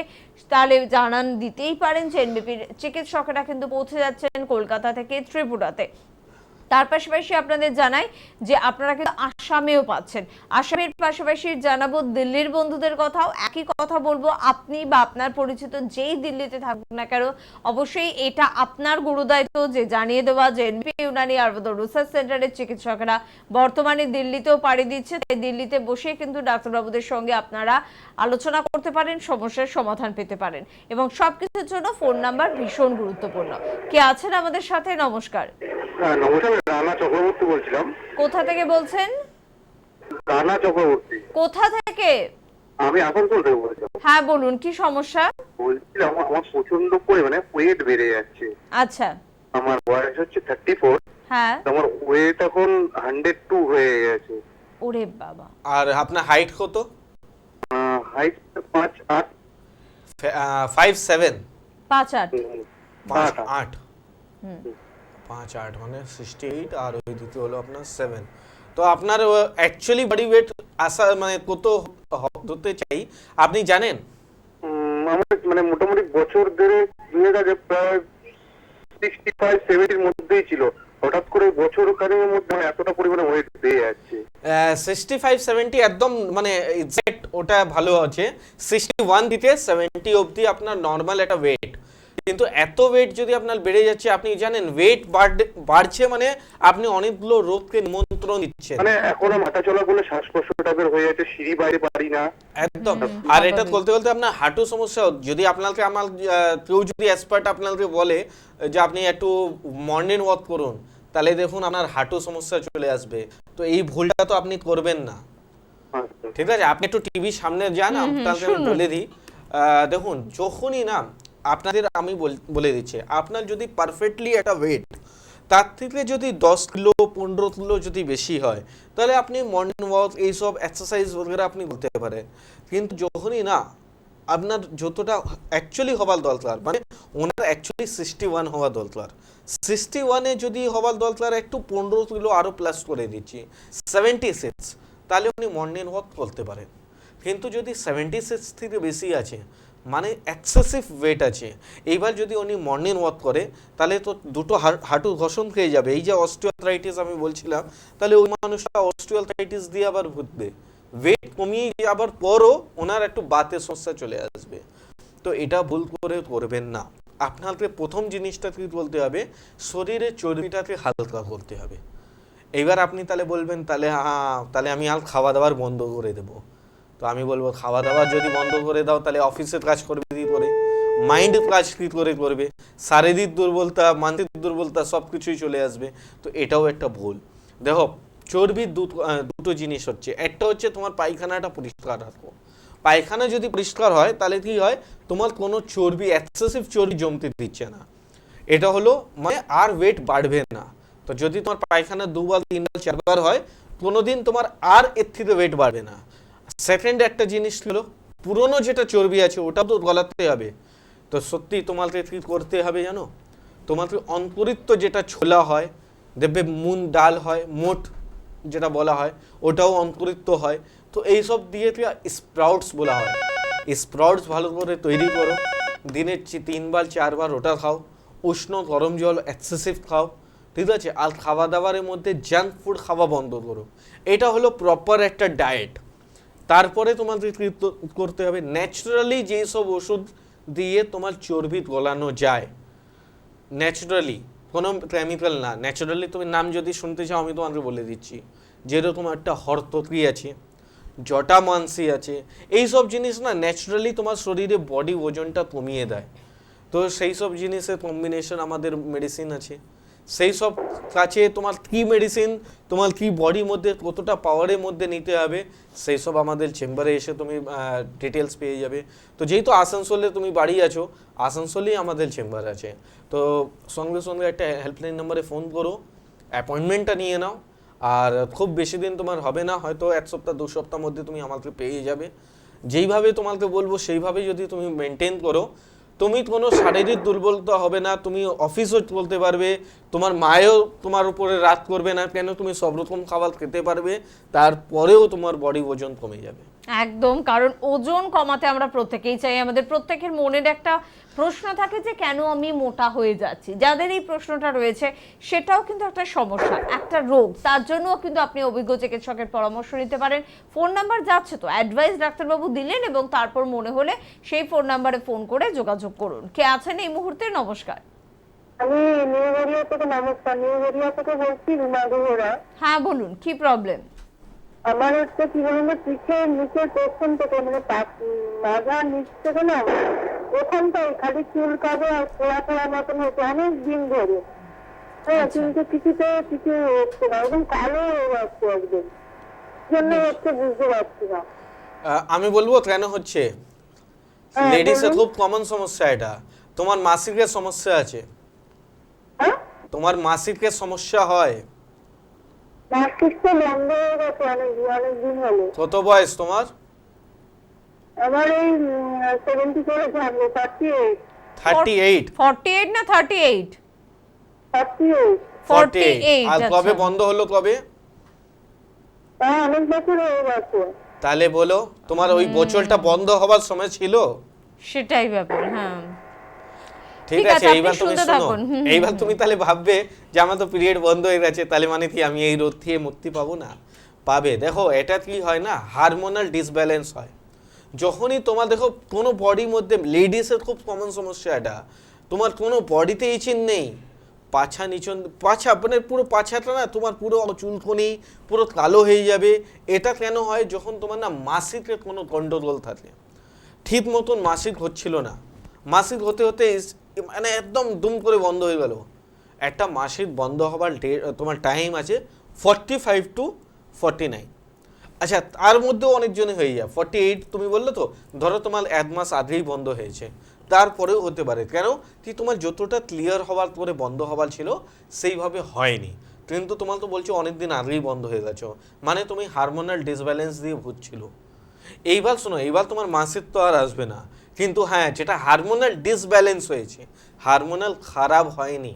তাহলে জানান দিতেই পারেন যে এনবিপির চিকিৎসকেরা কিন্তু পৌঁছে যাচ্ছেন কলকাতা থেকে ত্রিপুরাতে। তার পাশাপাশি আপনাদের জানাই যে আপনারা কিন্তু আসামেও পাচ্ছেন। আসামের পাশাপাশি জানাবো দিল্লির বন্ধুদের কথাও, একই কথা বলবো, আপনি বা আপনার পরিচিত যেই দিল্লিতে থাকুক না কেন অবশ্যই এটা আপনার গুরুদায়িত্ব যে জানিয়ে দেওয়া যে এনবিপি ইউনানি আয়ুর্বেদ রিসার্চ সেন্টারের চিকিৎসকেরা বর্তমানে দিল্লিতেও পাড়ি দিচ্ছে। তাই দিল্লিতে বসে কিন্তু ডাক্তারবাবুদের সঙ্গে আপনারা আলোচনা করতে পারেন, সমস্যার সমাধান পেতে পারেন, এবং সবকিছুর জন্য ফোন নাম্বার ভীষণ গুরুত্বপূর্ণ। কে আছেন আমাদের সাথে? নমস্কার। হ্যাঁ নমস্কার, রানা চক্রবর্তী বলছিলাম। কোথা থেকে বলছেন? রানা চক্রবর্তী। কোথা থেকে? আমি আসানসোল থেকে বলছিলাম। হ্যাঁ বলুন, কি সমস্যা? বলছিলাম আমার প্রচন্ড পরিমাণে ওয়েট বেড়ে যাচ্ছে। আচ্ছা। আমার বয়স হচ্ছে 34। হ্যাঁ। আমার ওয়েট এখন 102 হয়ে গেছে। ওরে বাবা। আর আপনার হাইট কত? হাইট 5'8". 5'7"? 5'8". 5'8". 5'8" মানে 68, আর ওই দুটো হলো আপনার 7। তো আপনার অ্যাকচুয়ালি বডি ওয়েট আসা মানে কত হতে চাই আপনি জানেন? আমার মানে মোটামুটি বছর ধরে প্রায় 65-70 মধ্যেই ছিল। হঠাৎ করে বছর খানেকের মধ্যে এতটা পরিমাণে ওয়েট বেড়ে যাচ্ছে। 65-70 একদম মানে এক্সাক্ট ওটা ভালো আছে। 61 থেকে 70 অবধি আপনার নর্মাল একটা ওয়েট। কিন্তু এত ওয়েট যদি আপনার বেড়ে যাচ্ছে, আপনি জানেন ওয়েট বাড়ছে মানে আপনি অনেকগুলো রোগকে নিমন্ত্রণ দিচ্ছেন। মানে এখন হাঁটা চলা করলে শ্বাসকষ্ট টাইপের হয়ে যাচ্ছে, সিঁড়ি বাইরে পারি না একদম। আর এটা বলতে বলতে আপনার হাঁটু সমস্যা, যদি আপনাকে আমার কেউ যদি এক্সপার্ট আপনাকে বলে যে আপনি একটু মর্নিং ওয়াক করুন, তাহলে দেখুন আপনার হাঁটু সমস্যা চলে আসবে। তো এই ভুলটা তো আপনি করবেন না, ঠিক আছে? আপনি একটু টিভির সামনে যান, আপনাকে আমি বলে দিই। দেখুন যখনই না আপনাদের আমি বলে দিচ্ছি, আপনার যদি পারফেক্টলি একটা ওয়েট তার থেকে যদি 10 কিলো 15 কিলো যদি বেশি হয়, তাহলে আপনি মর্নিং ওয়াক এইসব এক্সারসাইজ বগেরা আপনি করতে পারেন। কিন্তু যখনই না আপনার যতটা অ্যাকচুয়ালি হওয়ার দরকার, মানে ওনার অ্যাকচুয়ালি 61 হওয়া দরকার, 61-এ যদি হওয়ার দরকার একটু 15 কিলো আরও প্লাস করে দিচ্ছি 76, তাহলে উনি মর্নিং ওয়াক করতে পারেন। কিন্তু যদি 76 থেকে বেশি আছে মানে এক্সেসিভ ওয়েট আছে, এইবার যদি উনি মর্নিং ওয়াক করে তাহলে তো দুটো হাঁটু ঘষণ খেয়ে যাবে। এই যে অস্টিওআর্থ্রাইটিস আমি বলছিলাম, তাহলে ওই মানুষটা অস্টিওআর্থ্রাইটিস দিয়ে আবার ভুগবে। ওয়েট কমিয়ে যাবার পরও ওনার একটু বাতের সমস্যা চলে আসবে। তো এটা ভুল করে করবেন না। আপনাকে প্রথম জিনিসটা কি বলতে হবে, শরীরের চর্বিটাকে হালকা করতে হবে। এইবার আপনি তাহলে বলবেন তাহলে তাহলে আমি আর খাওয়া দাওয়ার বন্ধ করে দেবো। তো আমি বলবো খাওয়া দাওয়া যদি বন্ধ করে দাও তাহলে অফিসের কাজ করবে কি করে, মাইন্ডের কাজ কি করে করবে, শারীরিক দুর্বলতা, মানসিক দুর্বলতা সব কিছুই চলে আসবে। তো এটাও একটা ভুল। দেখো চর্বির দুটো জিনিস হচ্ছে, একটা হচ্ছে তোমার পায়খানাটা পরিষ্কার রাখো। পায়খানা যদি পরিষ্কার হয় তাহলে কি হয়, তোমার কোনো চর্বি, এক্সেসিভ চর্বি জমতে দিচ্ছে না। এটা হলো মানে আর ওয়েট বাড়বে না। তো যদি তোমার পায়খানা 2 বার 3 বার 4 বার হয়, কোনোদিন তোমার আর এর থেকে ওয়েট বাড়বে না। সেকেন্ড একটা জিনিস হলো, পুরনো যেটা চর্বি আছে ওটাও তো গলাতে হবে। তো সত্যি তোমাকে কি করতে হবে জানো, তোমাকে অঙ্কুরিত যেটা ছোলা হয়, দেখবে মুন ডাল হয়, মোট যেটা বলা হয়, ওটাও অঙ্কুরিত হয়। তো এইসব দিয়ে স্প্রাউটস বলা হয়। স্প্রাউটস ভালো করে তৈরি করো, দিনে 3 বার 4 বার ওটা খাও। উষ্ণ গরম জল এক্সেসিভ খাও, ঠিক আছে? আর খাওয়া দাওয়ারের মধ্যে জাঙ্ক ফুড খাওয়া বন্ধ করো। এটা হলো প্রপার একটা ডায়েট। তারপরে তোমাদের কি করতে হবে, ন্যাচারালি যেসব ওষুধ দিয়ে তোমার চর্বি গলানো যায়, ন্যাচারালি, কোনো কেমিক্যাল না, ন্যাচারালি। তুমি নাম যদি শুনতে চাও আমি তোমাকে বলে দিচ্ছি, যেরকম একটা হরতকি আছে, জটামাংসি আছে, এইসব জিনিস না ন্যাচারালি তোমার শরীরে বডি ওজনটা কমিয়ে দেয়। তো সেই সব জিনিসের কম্বিনেশন আমাদের মেডিসিন আছে। সেই সব কাছে তোমার কি মেডিসিন, তোমার কি বডির মধ্যে কতটা পাওয়ারের মধ্যে নিতে হবে, সেই সব আমাদের চেম্বারে এসে তুমি ডিটেলস পেয়ে যাবে। তো যেহেতু আসানসোলে তুমি বাড়ি আছো, আসানসোলেই আমাদের চেম্বার আছে। তো সঙ্গে সঙ্গে একটা হেল্পলাইন নাম্বারে ফোন করো, অ্যাপয়েন্টমেন্টটা নিয়ে নাও। আর খুব বেশি দিন তোমার হবে না, হয়তো 1 সপ্তাহ 2 সপ্তাহ মধ্যে তুমি আমাকে পেয়ে যাবে। যেইভাবে তোমাকে বলবো সেইভাবে যদি তুমি মেনটেন করো, তুমি কোনো শারীরিক দুর্বলতা হবে না, তুমি অফিসও চলতে পারবে, তোমার মায়েও তোমার উপরে রাগ করবে না, কেন তুমি সব রকম খাবার খেতে পারবে, তারপরেও তোমার বডি ওজন কমে যাবে। একদম, কারণ ওজন কমাতে আমরা প্রত্যেকেই চাই। আমাদের প্রত্যেকের মনের একটা প্রশ্ন থাকে যে কেন আমি মোটা হয়ে যাচ্ছি। যাদের এই প্রশ্নটা রয়েছে সেটাও কিন্তু একটা সমস্যা, একটা রোগ। তার জন্যও কিন্তু আপনি অভিজ্ঞ চিকিৎসকের পরামর্শ নিতে পারেন। ফোন নাম্বার যাচ্ছে তো, অ্যাডভাইস ডাক্তারবাবু দিলেন, এবং তারপর মনে হলে সেই ফোন নাম্বারে ফোন করে যোগাযোগ করুন। কে আছেন এই মুহূর্তে? নমস্কার। আমি নিউ গড়িয়া থেকে, নমস্কার, নিউ গড়িয়া থেকে বলছি, রুমা বেহরা। হ্যাঁ বলুন, কি প্রবলেম? আমার হচ্ছে কি বলুন, পিঠের নিচের পেছন থেকে, মানে মাথার নিচ থেকে না, ওখানটাই খালি চুল কাবে আর খোলা খোলা মতন হচ্ছে অনেক দিন ধরে। হ্যাঁ, কিন্তু কিছুতে কিছু হচ্ছে না, একদম কালো হয়ে যাচ্ছে একদম। জন্য হচ্ছে বুঝতে পারছি না। আমি বলবো কেন হচ্ছে। লেডিসের খুব কমন সমস্যা এটা। তোমার মাসিকের সমস্যা আছে, হ্যাঁ, তোমার মাসিকের সমস্যা হয়। মাসিকটা বন্ধ হয়ে গেছে অনেক দিন হলো। কত বয়স তোমার? আমার এই 70 করে থাকবে, 38। 38? 48 না 38? 38। 48। আর কবে বন্ধ হলো, কবে? হ্যাঁ, অনেক বছর হয়ে গেছে। তাহলে বলো, তোমার ওই বছরটা বন্ধ হবার সময় ছিল? সেটাই ব্যাপার। হ্যাঁ, ঠিক আছে, এইবার তুমি শোনো, এইবার তুমি তাহলে ভাববে যে আমার তো পিরিয়ড বন্ধ হয়ে গেছে, তাহলে মানে কি আমি এই রোগ থেকে মুক্তি পাবো না? পাবে। দেখো, এটা কি হয় না, হারমোনাল ডিসব্যালেন্স হয় যখনই তোমার, দেখো কোনো বডির মধ্যে, লেডিসের খুব কমন সমস্যা এটা, তোমার কোনো বডিতে ইচিন নেই, পাছা নিচন, পাছা মানে পুরো পাছাটা না তোমার পুরো চুলকনি পুরো কালো হয়ে যাবে। এটা কেন হয়, যখন তোমার না মাসিকের কোনো গন্ডগোল থাকে, ঠিক মতন মাসিক হচ্ছিল না, মাসিক হতে হতে মানে একদম দুম করে বন্ধ হয়ে গেল। একটা মাসিক বন্ধ হবার তোমার টাইম আছে 45 to 49। আচ্ছা, তার মধ্যেও অনেকজনই হয়ে যায় 48। তুমি বললে তো, ধরো তোমার 1 মাস আগেই বন্ধ হয়েছে, তারপরেও হতে পারে। কেন কি, তোমার যতটা ক্লিয়ার হওয়ার পরে বন্ধ হবার ছিল সেইভাবে হয়নি, কিন্তু তোমার তো বলছো অনেকদিন আগেই বন্ধ হয়ে গেছো, মানে তুমি হারমোনাল ডিসব্যালেন্স দিয়ে ভুগছিল। এইবার শোনো, এইবার তোমার মাসিক তো আর আসবে না, কিন্তু হ্যাঁ, যেটা হারমোনাল ডিসব্যালেন্স হয়েছে, হারমোনাল খারাপ হয়নি।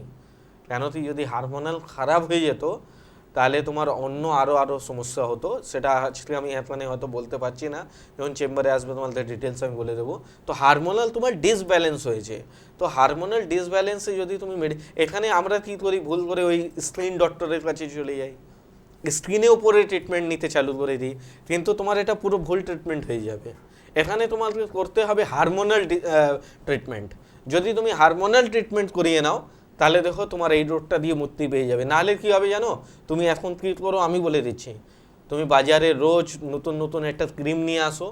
কেন কি, যদি হারমোনাল খারাপ হয়ে যেত তাহলে তোমার অন্য আরও সমস্যা হতো। সেটা আজকে আমি এখানে হয়তো বলতে পারছি না, যখন চেম্বারে আসবে তোমাদের ডিটেলস আমি বলে দেবো। তো হারমোনাল তোমার ডিসব্যালেন্স হয়েছে। তো হারমোনাল ডিসব্যালেন্সে যদি তুমি এখানে আমরা কী করি, ভুল করে ওই স্কিন ডক্টরের কাছে চলে যাই, স্কিনের উপরে ট্রিটমেন্ট নিতে চালু করে দিই, কিন্তু তোমার এটা পুরো ভুল ট্রিটমেন্ট হয়ে যাবে। এখানে তোমাকে করতে হবে হারমোনাল ট্রিটমেন্ট। যদি তুমি হারমোনাল ট্রিটমেন্ট করিয়ে নাও তাহলে দেখো তোমার এই রোগটা দিয়ে মুক্তি পেয়ে যাবে। নাহলে কী হবে জানো, তুমি এখন কী করো আমি বলে দিচ্ছি, তুমি বাজারে রোজ নতুন নতুন একটা ক্রিম নিয়ে আসো,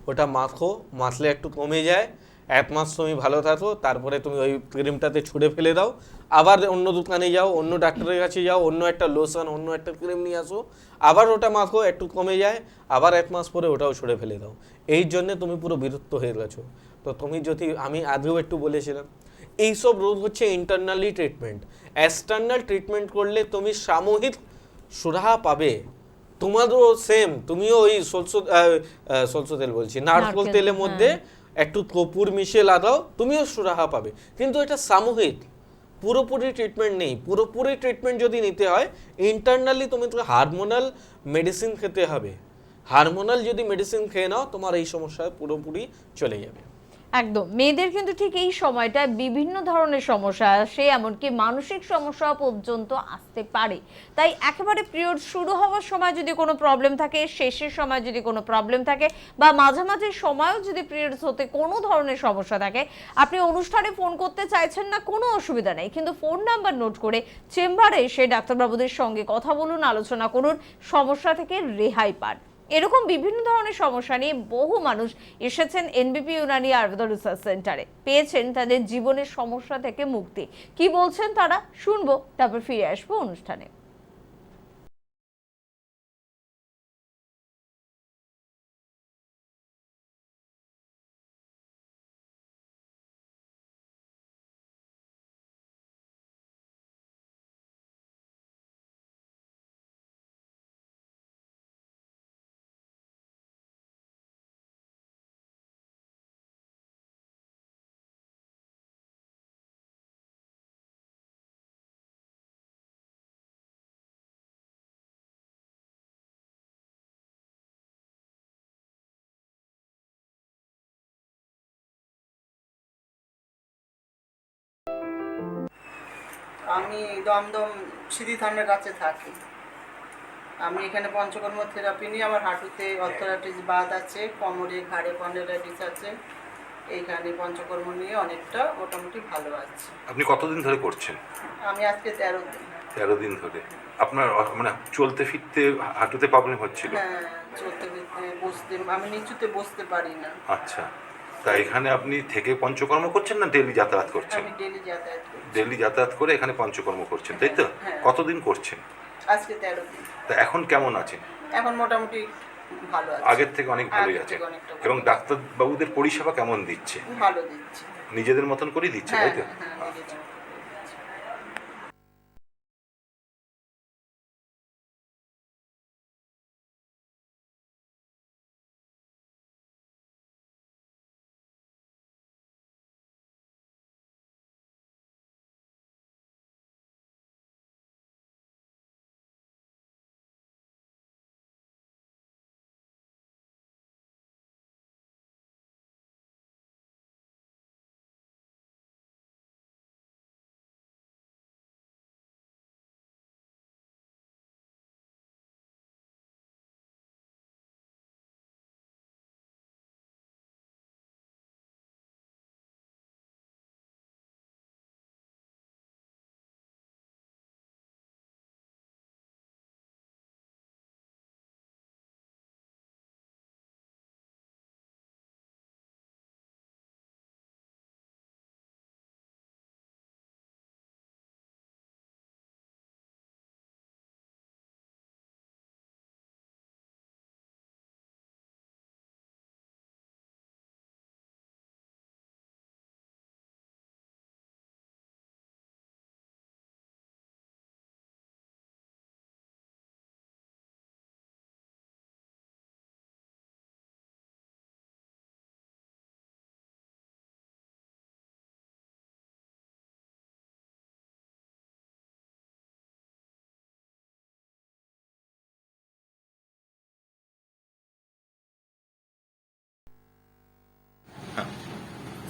ওটা মাখো, মাখলে একটু কমে যায়, 1 মাস তুমি ভালো থাকো, তারপরে তুমি ওই ক্রিমটাতে ছুঁড়ে ফেলে দাও, আবার অন্য দোকানে যাও, অন্য ডাক্তারের কাছে যাও, অন্য একটা লোশন, অন্য একটা ক্রিম নিয়ে আসো, আবার ওটা মাখো, একটু কমে যায়, আবার 1 মাস পরে ওটাও ছুঁড়ে ফেলে দাও। এই জন্যে তুমি পুরো বিরক্ত হয়ে গেছো। তো তুমি যদি, আমি আগেও একটু বলেছিলাম, এইসব রোগ হচ্ছে ইন্টারনালি ট্রিটমেন্ট। এক্সটার্নাল ট্রিটমেন্ট করলে তুমি সাময়িক সুরাহা পাবে, তোমারও সেম, তুমিও ওই সরষে তেল বলছি, নারকেল তেলের মধ্যে একটু কপুর মিশিয়ে লাগাও, তুমিও সুরাহা পাবে, কিন্তু এটা সাময়িক, পুরোপুরি ট্রিটমেন্ট নেই। পুরোপুরি ট্রিটমেন্ট যদি নিতে হয়, ইন্টারনালি তুমি হারমোনাল মেডিসিন খেতে হবে। হারমোনাল যদি মেডিসিন খেয়ে নাও, তোমার এই সমস্যা পুরোপুরি চলে যাবে। একদম, মেয়েদের কিন্তু ঠিক এই সময়টায় বিভিন্ন ধরনের সমস্যা আসে, এমনকি মানসিক সমস্যা পর্যন্ত আসতে পারে। তাই একেবারে পিরিয়ড শুরু হওয়ার সময় যদি কোনো প্রবলেম থাকে, শেষের সময় যদি কোনো প্রবলেম থাকে, বা মাঝামাঝি সময়ও যদি পিরিয়ডস হতে কোনো ধরনের সমস্যা থাকে, আপনি অনুষ্ঠানে ফোন করতে চাইছেন না, কোনো অসুবিধা নেই, কিন্তু ফোন নাম্বার নোট করে চেম্বারে এসে ডাক্তারবাবুদের সঙ্গে কথা বলুন, আলোচনা করুন, সমস্যা থেকে রেহাই পান। এরকম বিভিন্ন ধরনের সমস্যা নিয়ে বহু মানুষ এসেছেন এনবিপি ইউনানি আয়ুর্বেদ রিসার্চ সেন্টারে, পেয়েছেন তাদের জীবনের সমস্যা থেকে মুক্তি। কি বলছেন তারা শুনবো, তারপর ফিরে আসবো অনুষ্ঠানে। আমি দমদম সিধি থানার কাছে থাকি। আমি এখানে পঞ্চকর্ম থেরাপি নিয়ে, আমার হাঁটুতে অর্থোরাইটিস বাত আছে, কোমরে ঘাড়ে স্পন্ডাইলাইটিস আছে, এইখানে পঞ্চকর্ম নিয়ে অনেকটা মোটামুটি ভালো আছে। আপনি কতদিন ধরে করছেন? আমি আজকে 13 দিন। 13 দিন ধরে আপনার মানে চলতে ফিরতে হাঁটুতে প্রবলেম হচ্ছিল? হ্যাঁ, চলতে ফিরতে বসতে, আমি নিচুতে বসতে পারি না। আচ্ছা, তা এখানে আপনি থেকে পঞ্চকর্ম করছেন না ডেলি যাতায়াত করছেন? আমি ডেলি যাতায়াত করি। ডেলি যাতায়াত করে এখানে পঞ্চকর্ম করছেন, তাই তো? হ্যাঁ। কতদিন করছেন? আজকে 13 দিন। তা এখন কেমন আছেন? এখন মোটামুটি ভালো আছে, আগের থেকে অনেক ভালোই আগের আছে। থেকে অনেকটা ভালো এবং আছে। ডাক্তারবাবুদের পরিষেবা কেমন দিচ্ছে? ভালো দিচ্ছে। নিজেদের মতন করেই দিচ্ছে, হ্যাঁ তাই তো? হ্যাঁ, নিজেদের মতো করে দিচ্ছে।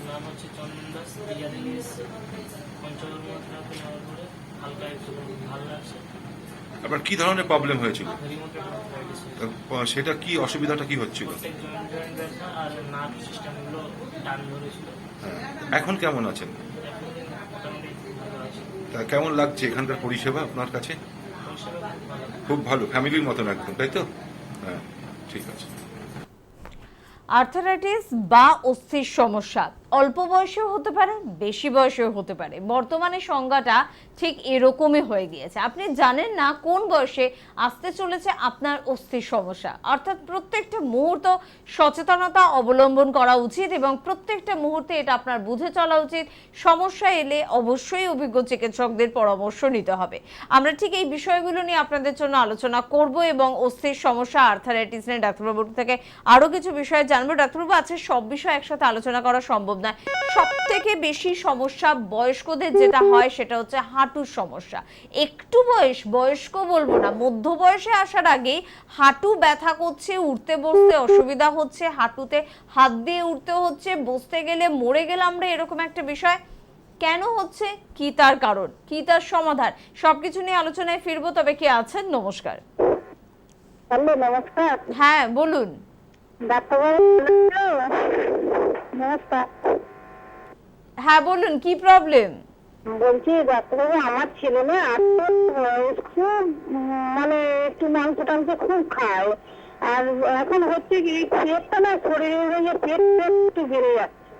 নাম হচ্ছে চন্দন দাস, দীঘা থেকে এসেছে। পঞ্চকর্ম থেরাপি নেওয়ার পরে হালকা একটু ভালো লাগছে। আপনার কি ধরনের প্রবলেম হয়েছিল? রিমোটেড আর্থ্রাইটিস, সেটা কি অসুবিধাটা কি হচ্ছিল? প্রত্যেক জয়েন্ট ব্যথা আর নার্ভ সিস্টেমগুলো টান ধরেছিল। এখন কেমন আছেন? এখন মোটামুটি ভালো আছে। তা কেমন লাগছে এখানকার পরিষেবা আপনার কাছে? পরিষেবা খুব ভালো। খুব ভালো, ফ্যামিলির মতন একদম, তাই তো? হ্যাঁ, ঠিক আছে। আর্থারাইটিস বা অস্থির সমস্যা অল্প বয়সেও হতে পারে, বেশি বয়সেও হতে পারে। বর্তমানে সংজ্ঞাটা ঠিক এরকমই হয়ে গিয়েছে। আপনি জানেন না কোন বয়সে আসতে চলেছে আপনার অস্থির সমস্যা। অর্থাৎ প্রত্যেকটা মুহূর্ত সচেতনতা অবলম্বন করা উচিত এবং প্রত্যেকটা মুহূর্তে এটা আপনার বুঝে চলা উচিত। সমস্যা এলে অবশ্যই অভিজ্ঞ চিকিৎসকদের পরামর্শ নিতে হবে। আমরা ঠিক এই বিষয়গুলো নিয়ে আপনাদের জন্য আলোচনা করব এবং অস্থির সমস্যা, আর্থারাইটিস নিয়ে ডাক্তারবাবুর থেকে আরো কিছু বিষয় জানবো। ডাক্তারবাবু, আছে সব বিষয় একসাথে আলোচনা করা সম্ভব না। সব থেকে বেশি সমস্যা বয়স্কদের যেটা হয় সেটা হচ্ছে হাঁটুর সমস্যা। একটু বয়স্ক বলবো না, মধ্য বয়সে আসার আগেই হাঁটু ব্যথা করছে, উঠতে বসতে অসুবিধা হচ্ছে, হাঁটুতে হাত দিয়ে উঠতে হচ্ছে, বসতে গেলে মরে গেলে আমরা, এরকম একটা বিষয় কেন হচ্ছে, কি তার কারণ, কি তার সমাধান, সবকিছু নিয়ে আলোচনায় ফিরবো। তবে কে আছেন? নমস্কার। হ্যালো, নমস্কার। হ্যাঁ বলুন। ডাক্তারবাবু নমস্কার। হ্যাঁ বলুন, কি প্রবলেম? বলছি ডাক্তারবাবু, আমার ছেলে না মানে একটু মাংস টাংস খুব খায়, আর এখন হচ্ছে কি পেটটা না, শরীরের পেট একটু বেড়ে যাচ্ছে,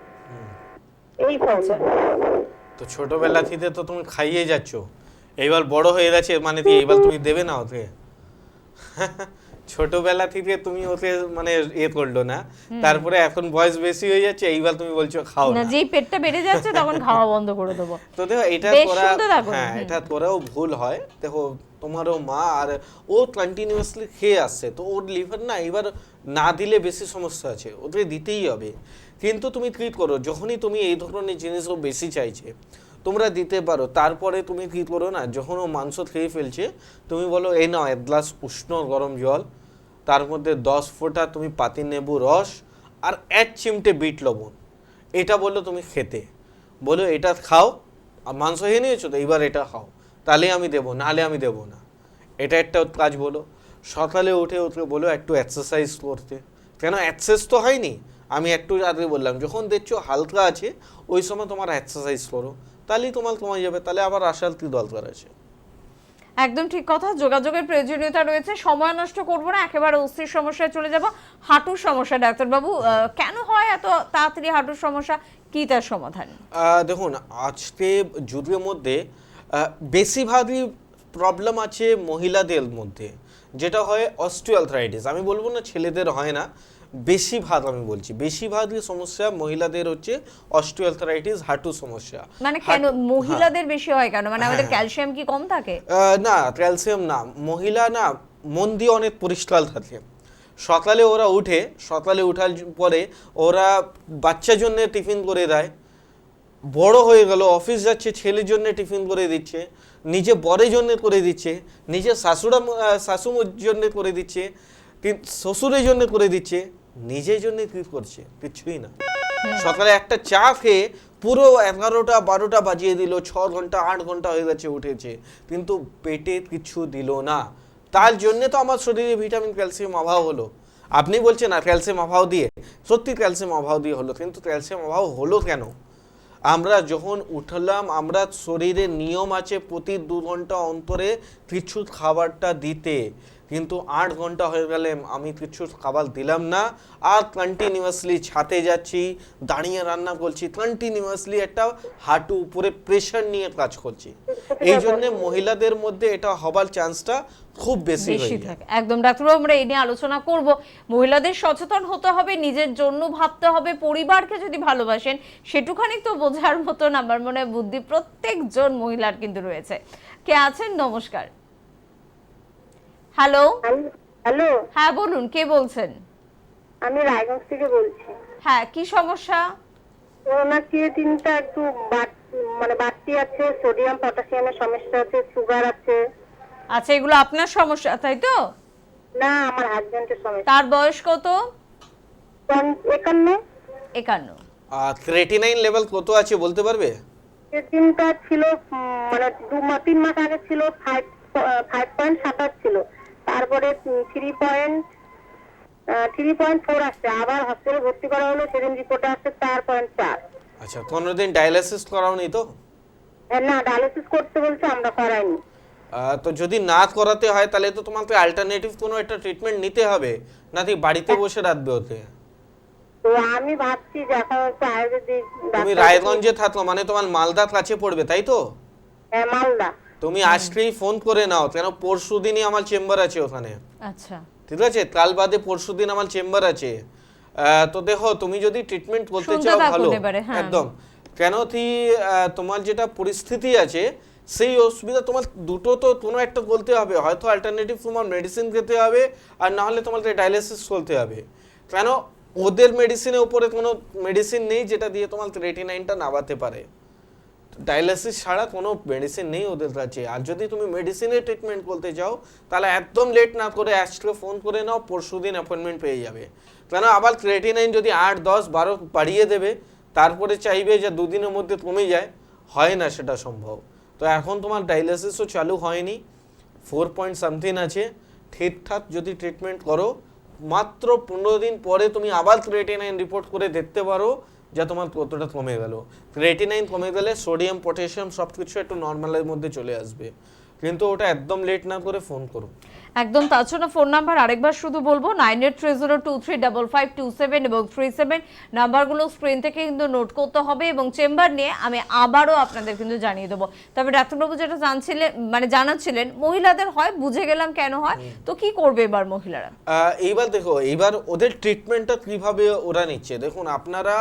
এই প্রবলেম। তো ছোটবেলা থেকে তো তুমি খাইয়ে যাচ্ছ, এইবার বড় হয়ে গেছে মানে কি এইবার তুমি দেবে না ওকে? ছোটবেলা থেকে তুমি ওকে মানে করলো না, তারপরে এখন বয়স বেশি হয়ে যাচ্ছে, এইবার তুমি বলছো খাও না, না। যেই পেটটা বেড়ে যাচ্ছে তখন খাওয়া বন্ধ করে দেবো। তো দেখো এটা বেশ করা, সুন্দর আগ্রহ। হ্যাঁ এটা করাও ভুল হয়। দেখো তোমারও মা, আর ও কন্টিনিউয়াসলি খেয়ে আসছে, তো ওর লিভার না এবার না দিলে বেশি সমস্যা আছে, ওকে দিতেই হবে। কিন্তু তুমি কি করো, যখনই তুমি এই ধরনের জিনিস ও বেশি চাইছে তোমরা দিতে পারো, তারপরে তুমি কি করো না, যখন ও মাংস খেয়ে ফেলছে তুমি বলো এই নাও 1 গ্লাস উষ্ণ গরম জল, তার মধ্যে 10 ফোঁটা তুমি পাতি লেবু রস আর 1 চিমটে বিট লবণ, এটা বললো তুমি খেতে, বলো এটা খাও, আর মাংস খেয়ে নিয়েছো তো এইবার এটা খাও, তাহলে আমি দেবো, নাহলে আমি দেবো না। এটা একটা কাজ বলো। সকালে উঠে বলো একটু এক্সারসাইজ করতে, কেন এক্সারসাইজ তো হয়নি, আমি একটু আগে বললাম যখন দেখছো হালকা আছে ওই সময় তোমার এক্সারসাইজ করো, তাহলেই তোমার কমে যাবে, তাহলে আবার আসার কি দরকার আছে? একদম ঠিক কথা। যোগাযোগের প্রয়োজনীয়তা রয়েছে, সময় নষ্ট করব না, একেবারে অস্থির সমস্যায় চলে যাব। হাঁটুর সমস্যা ডাক্তারবাবু, কেন হয় এত তাড়াতাড়ি হাঁটুর সমস্যা, কি তার সমাধান? দেখুন আজকে যুগের মধ্যে বেশিরভাগই প্রবলেম আছে মহিলাদের মধ্যে, যেটা হয় অস্টিওআর্থ্রাইটিস। আমি বলবো না ছেলেদের হয় না, বেশিরভাগ আমি বলছি বেশিরভাগই সমস্যা মহিলাদের হচ্ছে অস্টিওআর্থ্রাইটিস, হাঁটু সমস্যা। মানে কেন মহিলাদের বেশি হয় কেন? মানে আমাদের ক্যালসিয়াম কি কম থাকে? না ক্যালসিয়াম না, মহিলা না মন দিয়ে অনেক পরিষ্কার থাকে। সকালে ওরা উঠে, সকালে ওঠার পরে ওরা বাচ্চার জন্য টিফিন করে দেয়, বড় হয়ে গেল অফিস যাচ্ছে ছেলের জন্য টিফিন করে দিচ্ছে, নিজে বরের জন্য করে দিচ্ছে, নিজের শাশুড়ির জন্য করে দিচ্ছে, শ্বশুরের জন্য করে দিচ্ছে, নিজের জন্য কি করছে? কিছুই না। সকালে একটা চা খেয়ে পুরো 11টা 12টা বাজিয়ে দিল, 6 ঘন্টা 8 ঘন্টা হয়ে গেছে উঠেছে, কিন্তু পেটে কিছু দিল না। তার জন্য তো আমার শরীরে ভিটামিন ক্যালসিয়াম অভাব হলো। আপনি বলছেন না ক্যালসিয়াম অভাব দিয়ে, সত্যি ক্যালসিয়াম অভাব দিয়ে হলো, কিন্তু ক্যালসিয়াম অভাব হলো কেন? আমরা যখন উঠলাম, আমরা শরীরে নিয়ম আছে প্রতি 2 ঘন্টা অন্তরে কিছু খাবারটা দিতে, কিন্তু 8 ঘন্টা হয়ে গেলে আমি কিছু খাবার দিলাম না, আর কন্টিনিউয়াসলি ছাতে যাচ্ছি, দাঁড়িয়ে রান্না করছি, কন্টিনিউয়াসলি একটা হাঁটু উপরে প্রেশার নিয়ে কাজ করছি। এই জন্য মহিলাদের মধ্যে এটা হবার চান্সটা খুব বেশি থাকে। একদম ডাক্তারবাবু, আমরা এই নিয়ে আলোচনা করব। মহিলাদের সচেতন হতে হবে, নিজের জন্য ভাবতে হবে, পরিবারকে যদি ভালোবাসেন সেটুখানি তো বোঝার মতন আমার মনে বুদ্ধি প্রত্যেকজন মহিলার কিন্তু রয়েছে। কে আছেন? নমস্কার। হ্যালো। হ্যালো, হ্যাঁ বলুন, কে বলছেন? আমি রায়গঞ্জ থেকে বলছি। হ্যাঁ, কি সমস্যা? ওনার ক্রিয়েটিনটা একটু মানে বাড়তি আছে, সোডিয়াম পটাশিয়ামের সমস্যা আছে, সুগার আছে। আচ্ছা, এগুলো আপনার সমস্যা তাই তো? না, আমার হাজবেন্ডের সমস্যা। তার বয়স কত? 51। 51। ক্রিয়েটিনাইন লেভেল কত আছে বলতে পারবে? ক্রিয়েটিনটা ছিল মানে 2-3 মাস আগে ছিল 5.27 ছিল, তারপরে 3.4 আসছে, আবার হসপিটালে ভর্তি করা হলো, সেদিন রিপোর্টে আসছে 4.4। আচ্ছা, কোনোদিন ডায়ালিসিস করাওনি তো? না, ডায়ালিসিস করতে বলছে, আমরা করাইনি। তো যদি না করাতে হয় তাহলে তো তোমাকে অল্টারনেটিভ কোনো একটা ট্রিটমেন্ট নিতে হবে, নাকি বাড়িতে বসে রাখবে ওকে? তো আমি ভাবছি যে এখন একটু আয়ুর্বেদিক তুমি ডাক্তার- রায়গঞ্জে থাকো, মানে তোমার মালদার কাছে পড়বে, তাই তো? হ্যাঁ, মালদা। তুমি আজকেই ফোন করে নাও, কেন পরশুদিনই আমার চেম্বার আছে ওখানে। আচ্ছা, ঠিক আছে, কাল বাদে পরশুদিন আমার চেম্বার আছে। তো দেখো, তুমি যদি ট্রিটমেন্ট করতে শুনতে চাও থাকুন ভালো, এবারে, হ্যাঁ। একদম। কেন কি তোমার যেটা পরিস্থিতি আছে সেই অসুবিধা তোমার দুটো তো কোনো একটা বলতে হবে, হয়তো অল্টারনেটিভ তোমার মেডিসিন খেতে হবে, আর না হলে তোমাকে ডায়ালিসিস করতে হবে। কেন ওদের মেডিসিনের উপরে কোনো মেডিসিন নেই যেটা দিয়ে তোমার ক্রিয়েটিনাইনটা নামাতে পারে। ডায়ালিসিস ছাড়া কোনো মেডিসিন নেই ওদের কাছে। আর যদি তুমি মেডিসিনের ট্রিটমেন্ট করতে চাও তাহলে একদম লেট না করে আজকে ফোন করে নাও, পরশুদিন অ্যাপয়েন্টমেন্ট পেয়ে যাবে। কেন আবার ক্রিয়েটিনাইন যদি 8, 10, 12 বাড়িয়ে দেবে, তারপরে চাইবে যে দুদিনের মধ্যে কমে যায়, হয় না সেটা সম্ভব। তো এখন তোমার ডায়ালিসিসও চালু হয়নি, 4 পয়েন্ট সামথিং আছে। ঠিকঠাক যদি ট্রিটমেন্ট করো, মাত্র 15 দিন পরে তুমি আবার ক্রিয়েটিনাইন রিপোর্ট করে দেখতে পারো যা তোমার কতটা কমে গেল। ক্রিয়েটিনাইন কমে গেলে সোডিয়াম, পটাশিয়াম সব কিছু একটু নর্মালের মধ্যে চলে আসবে। কিন্তু ওটা একদম লেট না করে ফোন করো। একদম। তার জন্য ফোন নাম্বার আরেকবার শুধু বলবো, 9830235527 এবং 37 নাম্বারগুলো স্ক্রিন থেকে কিন্তু নোট করতে হবে, এবং চেম্বার নিয়ে আমি আবারও আপনাদের কিন্তু জানিয়ে দেবো। তবে ডাক্তারবাবু যেটা জানাচ্ছিলেন, মহিলাদের হয়, বুঝে গেলাম কেন হয়, তো কি করবে এবার মহিলারা? এইবার দেখো, এইবার ওদের ট্রিটমেন্টটা কিভাবে ওরা নিচ্ছে। দেখুন, আপনারা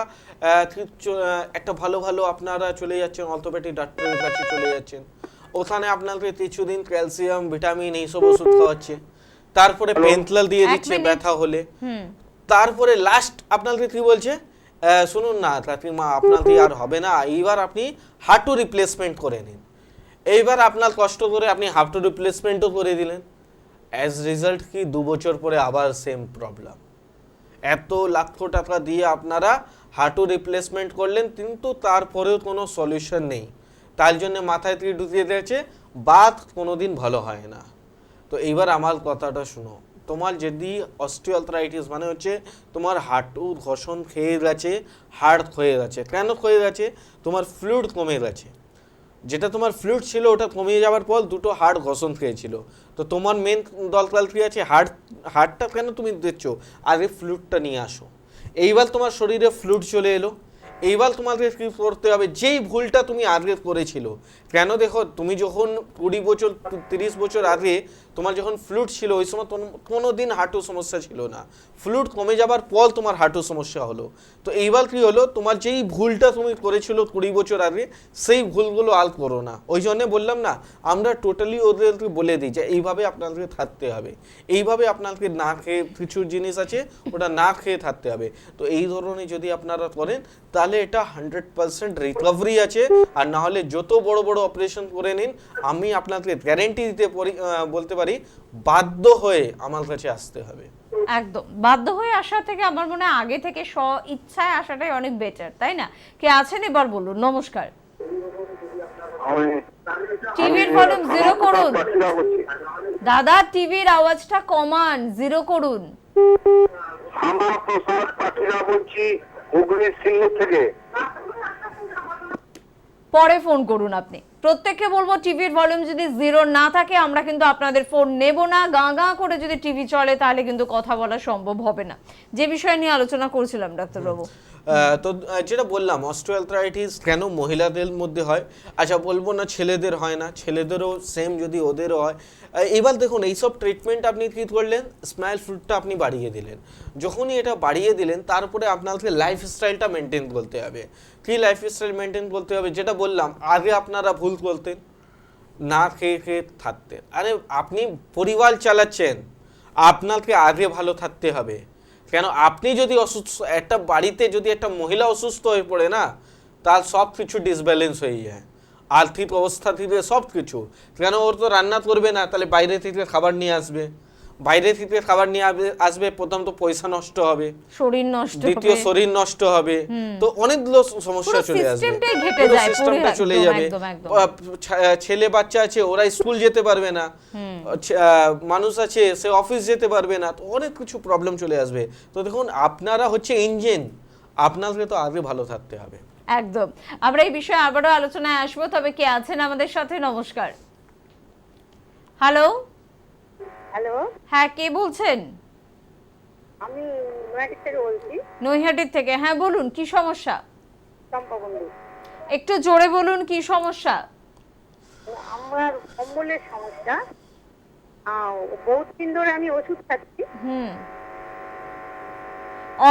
একটা ভালো আপনারা চলে যাচ্ছেন অর্থোপেডিক ডাক্তারের কাছে চলে যাচ্ছেন, ওখানে আপনাকে কিছুদিন ক্যালসিয়াম, ভিটামিন এইসব ওষুধ খাওয়াচ্ছে, তারপরে পেনকিলার দিয়ে দিচ্ছে ব্যথা হলে, তারপরে লাস্ট আপনাকে কি বলছে, শুনুন না কাকিমা, আপনাকে আর হবে না, এইবার আপনি হাঁটু রিপ্লেসমেন্ট করে নিন। এইবার আপনার কষ্ট করে আপনি হাঁটু রিপ্লেসমেন্টও করে দিলেন, অ্যাজ রেজাল্ট কি 2 বছর পরে আবার সেম প্রবলেম। এত লাখ টাকা দিয়ে আপনারা হাঁটু রিপ্লেসমেন্ট করলেন, কিন্তু তারপরেও কোনো সলিউশন নেই। তার জন্য মাথায় থেকে ঢুকিয়ে দিয়েছে বাত কোনোদিন ভালো হয় না। তো এইবার আমার কথাটা শুনো, তোমার যদি অস্টিওআর্থ্রাইটিস মানে হচ্ছে তোমার হাঁটু ঘষণ খেয়ে গেছে, হাড় ক্ষয়ে গেছে। কেন ক্ষয়ে গেছে? তোমার ফ্লুইড কমে গেছে। যেটা তোমার ফ্লুইড ছিল ওটা কমিয়ে যাওয়ার পর দুটো হাড় ঘষণ খেয়েছিল। তো তোমার মেন দরকার কি আছে, হাড়টা কেন তুমি দেখছো, আগে ফ্লুইডটা নিয়ে আসো। এইবার তোমার শরীরে ফ্লুইড চলে এলো, এইবার তোমাকে কি করতে হবে, যেই ভুলটা তুমি আগে করেছিল। কেন দেখো, তুমি যখন 20 বছর 30 বছর আগে তোমার যখন ফ্লুইড ছিল, ওই সময় কোনো দিন হাঁটু সমস্যা ছিল না। ফ্লুইড কমে যাবার পর তোমার হাঁটু সমস্যা হলো। তো এইবার কি হলো, তোমার যেই ভুলটা তুমি করেছিল 20 বছর আগে, সেই ভুলগুলো আর করো না। ওই জন্য বললাম না, আমরা টোটালি ওদেরকে বলে দিই যে এইভাবে আপনাকে থাকতে হবে, এইভাবে আপনাকে না খেয়ে, কিছু জিনিস আছে ওটা না খেয়ে থাকতে হবে। তো এই ধরনের যদি আপনারা করেন তাহলে এটা 100% রিকভারি আছে। আর না হলে যত বড় বড় অপারেশন করে নিন, আমি আপনাকে গ্যারেন্টি দিতে বলতে পারি বাধ্য হয়ে আমার কাছে আসতে হবে। একদম বাধ্য হয়ে আসা থেকে আমার মনে হয় আগে থেকে স্ব ইচ্ছায় আসাটাই অনেক বেটার, তাই না? কে আছেন এবার বলুন। নমস্কার। টিভির ভলিউম 0 করুন দাদা, টিভির আওয়াজটা কমান, 0 করুন। আমরা প্রসাদ পাখিরা বলছি হুগলি সিঙ্গুর থেকে। পরে ফোন করুন আপনি। প্রত্যেককে বলবো টিভির ভলিউম যদি 0 না থাকে আমরা কিন্তু আপনাদের ফোন নেব না। গাঁ গাঁ করে যদি টিভি চলে তাহলে কিন্তু কথা বলা সম্ভব হবে না। যে বিষয় নিয়ে আলোচনা করছিলাম ডাক্তারবাবু, তো যেটা বললাম, অস্টিওআর্থ্রাইটিস কেন মহিলাদের মধ্যে হয়, আচ্ছা বলবো না ছেলেদের হয় না, ছেলেদেরও সেম যদি ওদেরও হয়। এবার দেখুন, এইসব ট্রিটমেন্ট আপনি কী করলেন, স্মাইল ফ্লুইডটা আপনি বাড়িয়ে দিলেন। যখনই এটা বাড়িয়ে দিলেন, তারপরে আপনাকে লাইফস্টাইলটা মেনটেন করতে হবে। কী লাইফস্টাইল মেনটেন করতে হবে? যেটা বললাম, আগে আপনারা ভুল করতেন, না খেয়ে খেয়ে থাকতেন। আরে আপনি পরিবার চালাচ্ছেন, আপনাকে আগে ভালো থাকতে হবে। কেন, আপনি যদি অসুস্থ, একটা বাড়িতে যদি একটা মহিলা অসুস্থ হয়ে পড়ে না, তার সব কিছু ডিসব্যালেন্স হয়ে যায়, আর্থিক অবস্থা থেকে সব কিছু। কেন, ওর তো রান্না করবে না, তাহলে বাইরে থেকে খাবার নিয়ে আসবে, বাইরে থেকে খাবার নিয়ে আসবে, প্রথম তো পয়সা নষ্ট হবে, শরীর নষ্ট হবে, দ্বিতীয় শরীর নষ্ট হবে, তো অনেকগুলো সমস্যা চলে আসবে, সিস্টেমটা চলে যাবে। ছেলে বাচ্চা আছে, ওরা স্কুল যেতে পারবে না, মানুষ আছে সে অফিস যেতে পারবে না, তো অনেক কিছু প্রবলেম চলে আসবে। তো দেখুন, আপনারা হচ্ছে ইঞ্জিন, আপনাকে তো আগে ভালো থাকতে হবে। একদম। আমরা এই বিষয়ে আবারও আলোচনায় আসবো। তবে কে আছেন আমাদের সাথে? নমস্কার। হ্যালো। হ্যালো, হ্যাঁ, কে বলছেন? আমি নয়াগড় থেকে বলছি, নৈহাটির থেকে। হ্যাঁ বলুন, কি সমস্যা? চম্পা বন্ধু। একটু জোরে বলুন, কি সমস্যা? আমার অম্বলের সমস্যা, বহুত দিন ধরে আমি ওষুধ খাচ্ছি।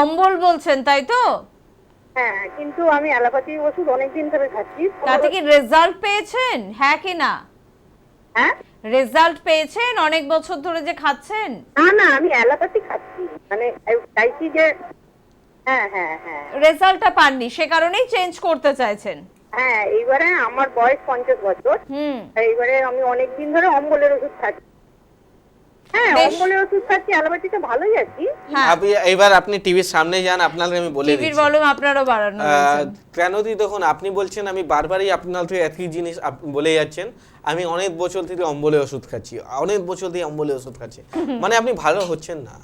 অম্বল বলছেন তাই তো? হ্যাঁ, কিন্তু আমি অ্যালোপ্যাথি ওষুধ অনেকদিন ধরে খাচ্ছি। তাতে কি রেজাল্ট পেয়েছেন? হ্যাঁ কি না? হ্যাঁ, রেজাল্ট পেয়েছেন অনেক বছর ধরে যে খাচ্ছেন? না না, আমি অ্যালোপ্যাথি খাচ্ছি, মানে চাইছি যে হ্যাঁ হ্যাঁ হ্যাঁ রেজাল্টটা পাননি, সে কারণেই চেঞ্জ করতে চাইছেন। হ্যাঁ, এইবারে আমার বয়স 50 বছর। এইবারে আমি অনেকদিন ধরে অম্বলের ওষুধ খাচ্ছি। হ্যাঁ, বেশ। অম্বলের ওষুধ খাচ্ছি, অ্যালোপ্যাথিতে ভালোই আছি। হ্যাঁ, এবার আপনি টিভির সামনে যান, আপনাকে আমি বলে টিভির দিচ্ছি। ভলিউম আপনারও বাড়ানো রয়েছে। কেন দি দেখুন, আপনি বলছেন, আমি বারবারই আপনাকে একই জিনিস বলে যাচ্ছেন, আমি অনেক বছর থেকে অম্বলের ওষুধ খাচ্ছি, অনেক বছর থেকে অম্বলের ওষুধ খাচ্ছি, মানে আপনি ভালো হচ্ছেন না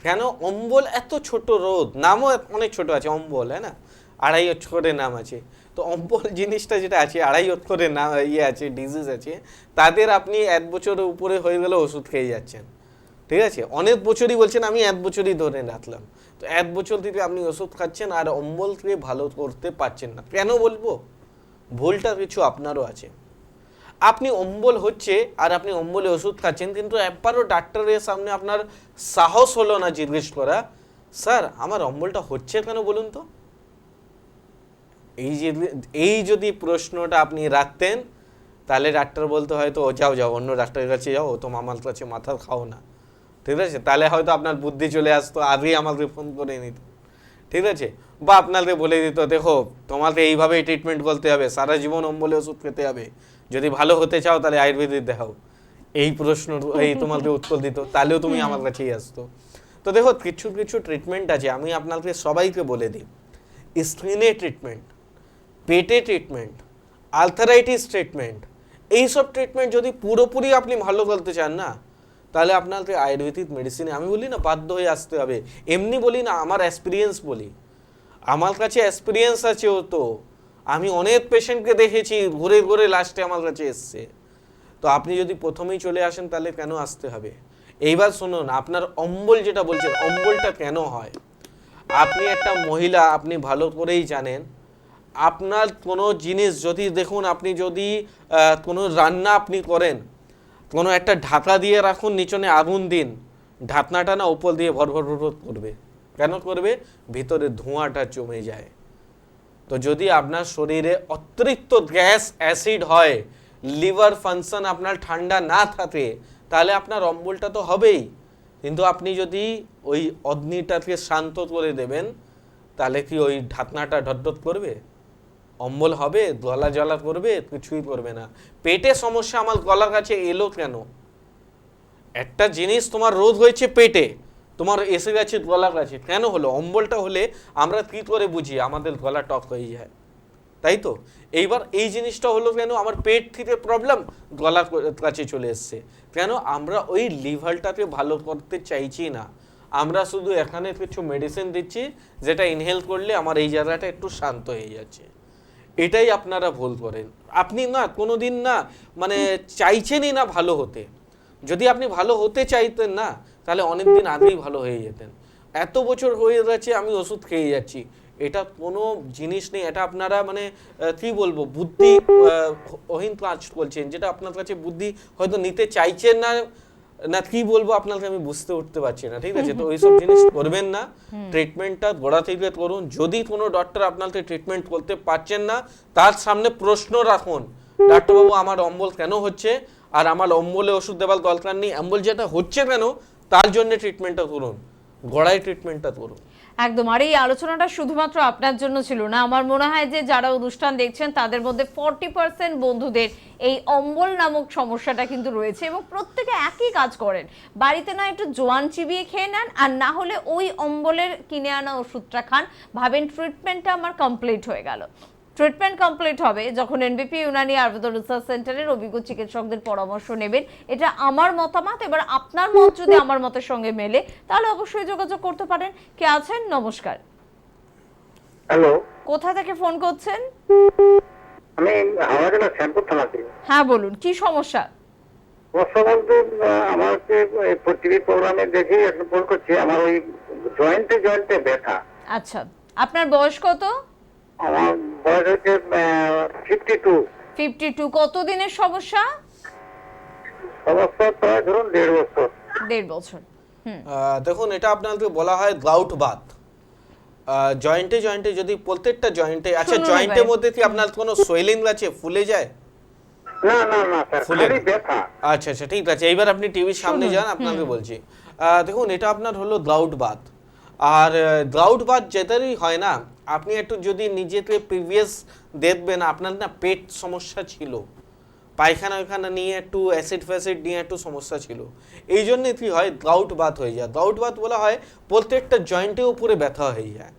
কেন? অম্বল এত ছোট রোগ, নামও অনেক ছোট আছে অম্বল, হ্যাঁ না, 2.5 অক্ষরের নাম আছে। তো অম্বল জিনিসটা যেটা আছে 2.5 অক্ষরের নাম আছে, ডিজিজ আছে, তাদের আপনি 1 বছরের উপরে হয়ে গেলে ওষুধ খেয়ে যাচ্ছেন, ঠিক আছে? অনেক বছরই বলছেন, আমি 1 বছরই ধরে রাখলাম, তো 1 বছর থেকে আপনি ওষুধ খাচ্ছেন আর অম্বলকে ভালো করতে পারছেন না। কেন বলবো? ভুলটা কিছু আপনারও আছে। আপনি অম্বল হচ্ছে আর আপনি অম্বলে ওষুধ খাচ্ছেন, কিন্তু একবারও ডাক্তারের সামনে আপনার সাহস হলো না জিজ্ঞেস করা, স্যার আমার অম্বলটা হচ্ছে কেন বলুন তো? এই যদি প্রশ্নটা আপনি রাখতেন, তাহলে ডাক্তার বলতে হয়তো যাও যাও অন্য ডাক্তারের কাছে যাও, তো আমার কাছে মাথা খাও না, ঠিক আছে? তাহলে হয়তো আপনার বুদ্ধি চলে আসতো, আগেই আমাকে ফোন করে নিত, ঠিক আছে? বা আপনাকে বলে দিত, দেখো তোমাকে এইভাবেই ট্রিটমেন্ট করতে হবে, সারা জীবন অম্বলে ওষুধ খেতে হবে, যদি ভালো হতে চাও তাহলে আয়ুর্বেদিক দেখাও। এই প্রশ্ন এই তোমাকে উত্তর দিত, তাহলেও তুমি আমার কাছেই আসতো। তো দেখো, কিছু কিছু ট্রিটমেন্ট আছে, আমি আপনাকে সবাইকে বলে দিই, স্কিনে ট্রিটমেন্ট, পেটে ট্রিটমেন্ট, আর্থারাইটিস ট্রিটমেন্ট, এইসব ট্রিটমেন্ট যদি পুরোপুরি আপনি ভালো করতে চান না, তাহলে আপনাকে আয়ুর্বেদিক মেডিসিনে আমি বলি না বাধ্য হয়ে আসতে হবে। এমনি বলি না, আমার এক্সপিরিয়েন্স বলি, আমার কাছে এক্সপিরিয়েন্স আছে, ও তো আমি অনেক পেশেন্টকে দেখেছি, ঘুরে ঘুরে লাস্টে আমার কাছে এসছে। তো আপনি যদি প্রথমেই চলে আসেন তাহলে কেন আসতে হবে? এইবার শুনুন, আপনার অম্বল যেটা বলছেন, অম্বলটা কেন হয়? আপনি একটা মহিলা, আপনি ভালো করেই জানেন, আপনার কোনো জিনিস যদি দেখুন, আপনি যদি কোনো রান্না আপনি করেন, কোনো একটা ঢাকা দিয়ে রাখুন, নিচনে আগুন দিন, ঢাকনাটা না উপর দিয়ে ভরভর ভরভর করবে। কেন করবে? ভিতরে ধোঁয়াটা জমে যায়। তো যদি আপনার শরীরে অতিরিক্ত গ্যাস অ্যাসিড হয়, লিভার ফাংশন আপনার ঠান্ডা না থাকে, তাহলে আপনার অম্বলটা তো হবেই। কিন্তু আপনি যদি ওই অগ্নিটাকে শান্ত করে দেবেন, তাহলে কি ওই ঢাকনাটা ঢটঢট করবে? অম্বল হবে? গলা জ্বালা করবে? কিছুই করবে না। পেটে সমস্যা আমার গলার কাছে এলো কেন? একটা জিনিস তোমার রোধ হয়েছে পেটে, তোমার এসে গেছে গলার কাছে, কেন হলো? অম্বলটা হলে আমরা কি করে বুঝি? আমাদের গলা টক হয়ে যায়, তাই তো? এইবার এই জিনিসটা হলো কেন? আমার পেট থেকে প্রবলেম, গলার কাছে চলে এসছে কেন? আমরা ওই লিভারটাকে ভালো করতে চাইছি না, আমরা শুধু এখানে কিছু মেডিসিন দিচ্ছি, যেটা ইনহেল করলে আমার এই জায়গাটা একটু শান্ত হয়ে যাচ্ছে। এটাই আপনারা ভুল করেন। আপনি না কোনোদিন না মানে চাইছেনই না ভালো হতে। যদি আপনি ভালো হতে চাইতেন না, তাহলে অনেকদিন আগেই ভালো হয়ে যেতেন। এত বছর হয়ে যাচ্ছে আমি ওষুধ খেয়ে যাচ্ছি, এটা কোনো জিনিস নেই। এটা আপনারা মানে কি বলবো, বুদ্ধি অহীন কাজ করছেন, যেটা আপনার কাছে বুদ্ধি হয়তো নিতে চাইছেন না, না কি বলবো আপনাকে আমি বুঝতে উঠতে পারছি না, ঠিক আছে? তো ওইসব জিনিস করবেন না, ট্রিটমেন্টটা গোড়া থেকে করুন। যদি কোনো ডক্টর আপনাকে ট্রিটমেন্ট করতে পারছেন না, তার সামনে প্রশ্ন রাখুন, ডাক্তারবাবু আমার অম্বল কেন হচ্ছে, আর আমার অম্বলে ওষুধ দেওয়ার দরকার নেই, অম্বল যেটা হচ্ছে কেন তার জন্য ট্রিটমেন্টটা করুন, গোড়ায় ট্রিটমেন্টটা করুন। একদম। আর এই আলোচনাটা শুধুমাত্র আপনার জন্য ছিল না, আমার মনে হয় যে যারা অনুষ্ঠান দেখছেন তাদের মধ্যে 40% বন্ধুদের এই অম্বল নামক সমস্যাটা কিন্তু রয়েছে, এবং প্রত্যেকে একই কাজ করেন, বাড়িতে না একটু জোয়ান চিবিয়ে খেয়ে নেন, আর না হলে ওই অম্বলের কিনে আনা ওষুধটা খান, ভাবেন ট্রিটমেন্টটা আমার কমপ্লিট হয়ে গেল। ট্রিটমেন্ট কমপ্লিট হবে যখন এনবিপি ইউনানি আয়ুর্বেদ রিসার্চ সেন্টারের অভিজ্ঞ চিকিৎসকদের পরামর্শ নেবেন। এটা আমার মতামত। এবার আপনার মত যদি আমার মতের সঙ্গে মেলে, তাহলে অবশ্যই যোগাযোগ করতে পারেন। কে আছেন? নমস্কার। হ্যালো, কোথা থেকে ফোন করছেন? আমি আমাদের শ্যামপুর থানা থেকে। হ্যাঁ বলুন, কি সমস্যা? সমস্যা বলতে আমাকে টিভি প্রোগ্রামে দেখেই এখন ফোন করছি, আমার ওই জয়েন্টে ব্যথা। আচ্ছা, আপনার বয়স কত? আমার বয়স হচ্ছে 52। 52। কতদিনের সমস্যা? সমস্যা প্রায় ধরুন 1.5 বছর। 1.5 বছর। দেখুন, এটা আপনাকে বলা হয় গ্লাউট বাত। জয়েন্টে যদি প্রত্যেকটা জয়েন্টে, আচ্ছা শুনুন জয়েন্টের এবার। মধ্যে কি আপনার কোনো সোয়েলিং আছে, ফুলে যায়? না স্যার, ফুলে খালি না। ব্যথা। আচ্ছা ঠিক আছে, এইবার আপনি টিভির সামনে শুনুন, যান, আপনাকে বলছি। দেখুন, এটা আপনার হলো গ্লাউট বাত। আর গ্লাউট বাত যেটারই হয় না, আপনি একটু যদি নিজেকে প্রিভিয়াস দেখবেন, আপনার না পেট সমস্যা ছিল, পায়খানা নিয়ে একটু অ্যাসিড ফ্যাসিড নিয়ে একটু সমস্যা ছিল, এই জন্য কি হয় গ্লাউট বাত হয়ে যায়। গ্লাউট বাত বলা হয় প্রত্যেকটা জয়েন্টের উপরে ব্যথা হয়ে যায়,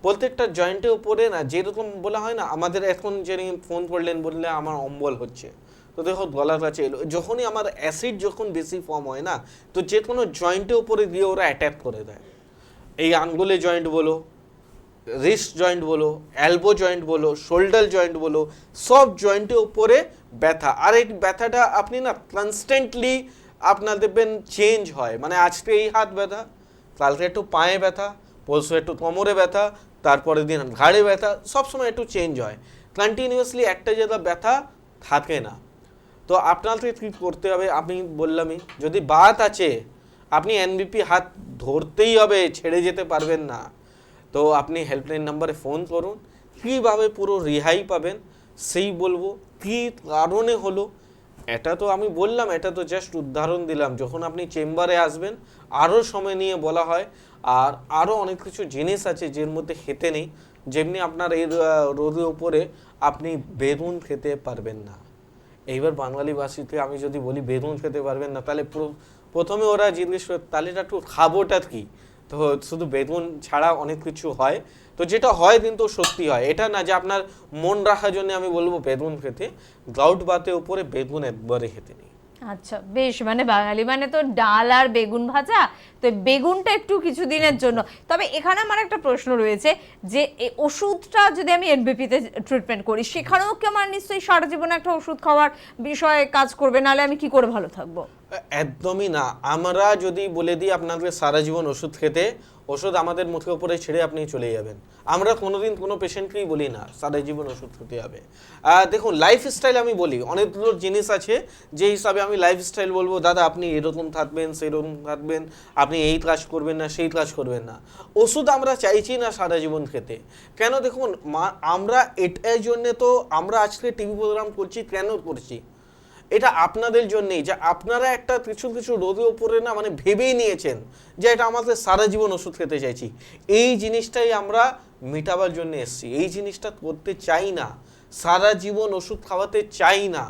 প্রত্যেকটা জয়েন্টের উপরে না, যেরকম বলা হয় না, আমাদের এখন যিনি ফোন করলেন বললে আমার অম্বল হচ্ছে, তো দেখো গলার কাছে এলো, যখনই আমার অ্যাসিড যখন বেশি ফর্ম হয় না, তো যে কোনো জয়েন্টের উপরে দিয়ে ওরা অ্যাটাক করে দেয়। এই আঙ্গুলে জয়েন্ট বলো, রিস্ট জয়েন্ট বলো, এলবো জয়েন্ট বলো, শোল্ডার জয়েন্ট বলো, সব জয়েন্টের উপরে ব্যথা। আর এই ব্যথাটা আপনি না কনস্ট্যান্টলি আপনার দেখবেন চেঞ্জ হয়, মানে আজকে এই হাত ব্যথা, কালকে একটু পায়ে ব্যথা, পরশু একটু কোমরে ব্যথা, তারপরের দিন ঘাড়ে ব্যথা, সবসময় একটু চেঞ্জ হয়, কন্টিনিউয়াসলি একটা জায়গা ব্যথা থাকে না। তো আপনাকে কী করতে হবে, আমি বললামই, যদি বাত আছে আপনি এনবিপি হাত ধরতেই হবে, ছেড়ে যেতে পারবেন না। তো আপনি হেল্পলাইন নাম্বারে ফোন করুন, কীভাবে পুরো রেহাই পাবেন সেই বলবো, কী কারণে হলো। এটা তো আমি বললাম, এটা তো জাস্ট উদাহরণ দিলাম। যখন আপনি চেম্বারে আসবেন আরও সময় নিয়ে বলা হয়, আর আরও অনেক কিছু জিনিস আছে যের মধ্যে খেতে নেই, যেমনি আপনার এই রোদের উপরে আপনি বেগুন খেতে পারবেন না। এইবার বাঙালি ভাষীতে আমি যদি বলি বেগুন খেতে পারবেন না, তাহলে প্রথমে ওরা জিজ্ঞেস করে তাহলে এটা একটু খাবোটা কি, তো শুধু বেগুন ছাড়া অনেক কিছু হয়, তো যেটা হয় কিন্তু সত্যি হয়, এটা না যে আপনার মন রাখার জন্য আমি বলবো বেগুন খেতে, গ্লাউট বাতের উপরে বেগুন একবারে খেতে নেই। আচ্ছা বেশ, মানে বাঙালি মানে তো ডাল আর বেগুন ভাজা, তো বেগুনটা একটু কিছুদিনের জন্য। তবে এখানে আমার একটা প্রশ্ন রয়েছে যে এই ওষুধটা যদি আমি এনবিপিতে ট্রিটমেন্ট করি, সেখানেও কি আমার নিশ্চয়ই সারা জীবনে একটা ওষুধ খাওয়ার বিষয়ে কাজ করবে, নাহলে আমি কি করে ভালো থাকবো? একদমই না। আমরা যদি বলে দিই আপনাকে সারা জীবন ওষুধ খেতে, ওষুধ আমাদের মুখের উপরে ছেড়ে আপনি চলে যাবেন। আমরা কোনোদিন কোনো পেশেন্টকেই বলি না সারা জীবন ওষুধ খেতে হবে। দেখুন, লাইফস্টাইল আমি বলি, অনেকগুলো জিনিস আছে যে হিসাবে আমি লাইফস্টাইল বলবো, দাদা আপনি এরকম থাকবেন, সেরকম থাকবেন, আপনি এই কাজ করবেন না, সেই কাজ করবেন না। ওষুধ আমরা চাইছি না সারা জীবন খেতে। কেন? দেখুন, আমরা এটার জন্যে তো আমরা আজকে টিভি প্রোগ্রাম করছি, কেন করছি? এটা আপনাদের জন্যই, যে আপনারা একটা কিছু রোগের উপরে না মানে ভেবেই নিয়েছেন যে এটা আমাদের সারা জীবন ওষুধ খেতে চাইছি। এই জিনিসটাই আমরা মেটাবার জন্য এসেছি, এই জিনিসটা করতে চাই না, সারা জীবন ওষুধ খাওয়াতে চাই না,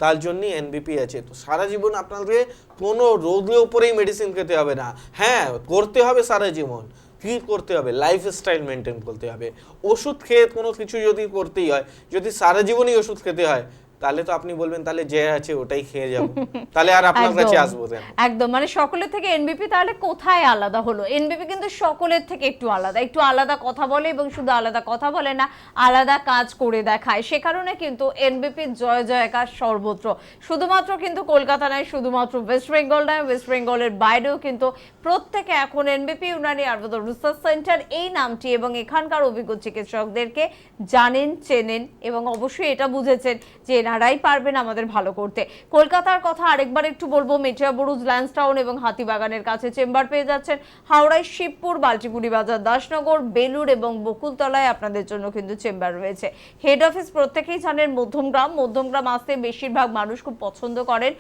তার জন্যই এনবিপি আছে। তো সারা জীবন আপনাদের কোনো রোগের উপরেই মেডিসিন খেতে হবে না। হ্যাঁ, করতে হবে সারা জীবন, কী করতে হবে? লাইফস্টাইল মেনটেন করতে হবে। ওষুধ খেয়ে কোনো কিছু যদি করতেই হয়, যদি সারা জীবনই ওষুধ খেতে হয়, তাহলে তো আপনি বলবেন তাহলে যে আছে ওটাই খেয়ে যাব, তাহলে আর আপনার কাছে আসবো কেন? একদম, মানে সকলের থেকে এনবিপি তাহলে কোথায় আলাদা হলো? এনবিপি কিন্তু সকলের থেকে একটু আলাদা কথা বলে, এবং শুধু আলাদা কথা বলে না, আলাদা কাজ করে দেখায়। সে কারণে কিন্তু এনবিপির জয় জয়কার সর্বত্র, শুধুমাত্র কিন্তু কলকাতা নয়, শুধুমাত্র ওয়েস্ট বেঙ্গল নয়, ওয়েস্ট বেঙ্গলের বাইরেও কিন্তু প্রত্যেকে এখন এনবিপি ইউনানি আয়ুর্বেদ রিসার্চ সেন্টার এই নামটি এবং এখানকার অভিজ্ঞ চিকিৎসকদেরকে জানেন, চেনেন, এবং অবশ্যই এটা বুঝেছেন যে এনারাই পারবেন আমাদের ভালো করতে। কলকাতার কথা আরেকবার একটু বলবো, মেটিয়াবুরুজ, ল্যান্সটাউন এবং হাতিবাগানের কাছে চেম্বার পেয়ে যাচ্ছেন। হাওড়ায় শিবপুর, বাল্টিপুরি বাজার, দাসনগর, বেলুর এবং বকুলতলায় আপনাদের জন্য কিন্তু চেম্বার রয়েছে। হেড অফিস প্রত্যেকেই জানেন মধ্যমগ্রাম আসতে বেশিরভাগ মানুষ খুব পছন্দ করেন,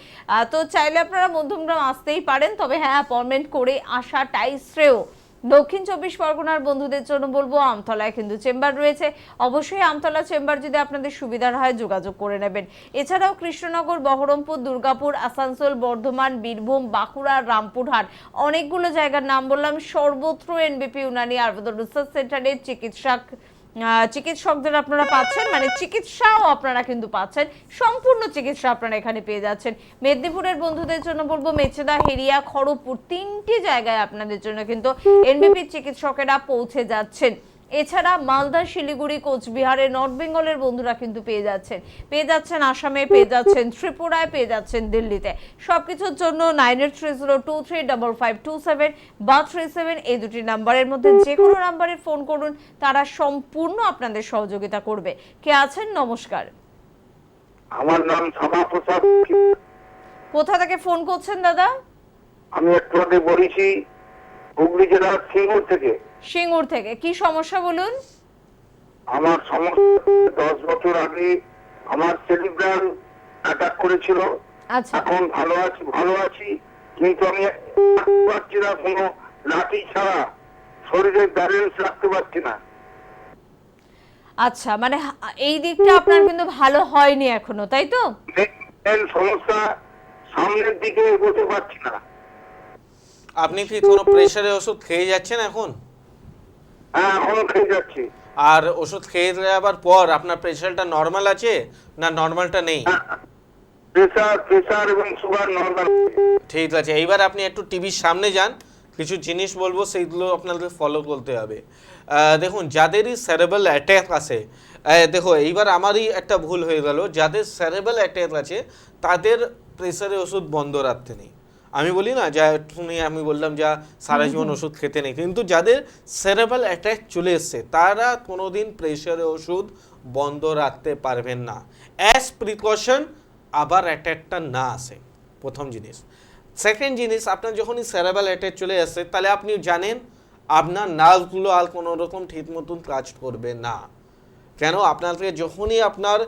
তো চাইলে আপনারা মধ্যমগ্রাম আসতেই পারেন। তবে হ্যাঁ, অ্যাপয়েন্টমেন্ট করে আসাটাই শ্রেয়। দক্ষিণ 24 পরগনার বন্ধুদের জন্য বলবো আমতলায় কিন্তু চেম্বার রয়েছে, অবশ্যই আমতলা চেম্বার যদি আপনাদের সুবিধার হয় যোগাযোগ করে নেবেন। এছাড়াও কৃষ্ণনগর, বহরমপুর, দুর্গাপুর, আসানসোল, বর্ধমান, বীরভূম, বাঁকুড়া, রামপুরহাট, অনেকগুলো জায়গার নাম বললাম। সর্বত্র এনবিপি ইউনানি আয়ুর্বেদ রিসার্চ সেন্টারের চিকিৎসকদের আপনারা পাচ্ছেন, মানে চিকিৎসাও আপনারা কিন্তু পাচ্ছেন, সম্পূর্ণ চিকিৎসা আপনারা এখানে পেয়ে যাচ্ছেন। মেদিনীপুরের বন্ধুদের জন্য বলবো মেচেদা, হেরিয়া, খড়গপুর, 3টি জায়গায় আপনাদের জন্য কিন্তু এনবিপির চিকিৎসকেরা পৌঁছে যাচ্ছেন। এছাড়া মালদা, শিলিগুড়ি, কোচবিহারের, নর্থ বেঙ্গলের বন্ধুরা কিন্তু পেয়ে যাচ্ছেন আসামে, পেয়ে যাচ্ছেন ত্রিপুরায়, পেয়ে যাচ্ছেন দিল্লিতে। সবকিছুর জন্য 9830235527 বা 37 এই দুটি নাম্বারের মধ্যে যে কোনো নাম্বারে ফোন করুন, তারা সম্পূর্ণ আপনাদের সহযোগিতা করবে। কে আছেন? নমস্কার। আমার নাম শ্যামা প্রসাদ। কোথা থেকে ফোন করছেন দাদা? আমি একটু আগে বলেছি হুগলি জেলার সিঙ্গুর থেকে। সিঙ্গুর থেকে কি সমস্যা বলুন? আমার সমস্যা 10 বছর আগে আমার সেরিব্রাল অ্যাটাক করেছিল। আচ্ছা, এখন ভালো আছি, কিন্তু আমি পারছি না, কোনো লাঠি ছাড়া শরীরে ব্যালেন্স রাখতে পারছি না। আচ্ছা, মানে এই দিকটা আপনার কিন্তু ভালো হয়নি এখনো, তাই তো? মেন সমস্যা, সামনের দিকে এগোতে পারছি না। আপনি কি কোনো প্রেশারের ওষুধ খেয়ে যাচ্ছেন এখন? হ্যাঁ, এখনো খেয়ে যাচ্ছি। আর ওষুধ খেয়ে যাওয়ার পর আপনার প্রেশারটা নর্মাল আছে না নর্মালটা নেই? প্রেসার এবং সুগার নরমাল। ঠিক আছে, এইবার আপনি একটু টিভির সামনে যান, কিছু জিনিস বলবো সেইগুলো আপনাদের ফলো করতে হবে। দেখুন, যাদেরই সেরেব্রাল অ্যাটাক আছে, দেখো এইবার আমারই একটা ভুল হয়ে গেল, যাদের সেরেব্রাল অ্যাটাক আছে তাদের প্রেসারের ওষুধ বন্ধ রাখতে নেই। আমি বলি না যা শুনি, আমি বললাম যা সারা জীবন ওষুধ খেতে নেই, কিন্তু যাদের সেরেব্রাল অ্যাটাক চলে এসছে তারা কোনোদিন প্রেসারের ওষুধ বন্ধ রাখতে পারবেন না, অ্যাজ প্রিকশন আবার অ্যাটাকটা না আসে, প্রথম জিনিস। সেকেন্ড জিনিস, আপনার যখনই সেরেব্রাল অ্যাটাক চলে আসছে তাহলে আপনি জানেন আপনার নার্ভগুলো আর কোনো রকম ঠিক মতন কাজ করবে না। কেন? আপনাকে যখনই আপনার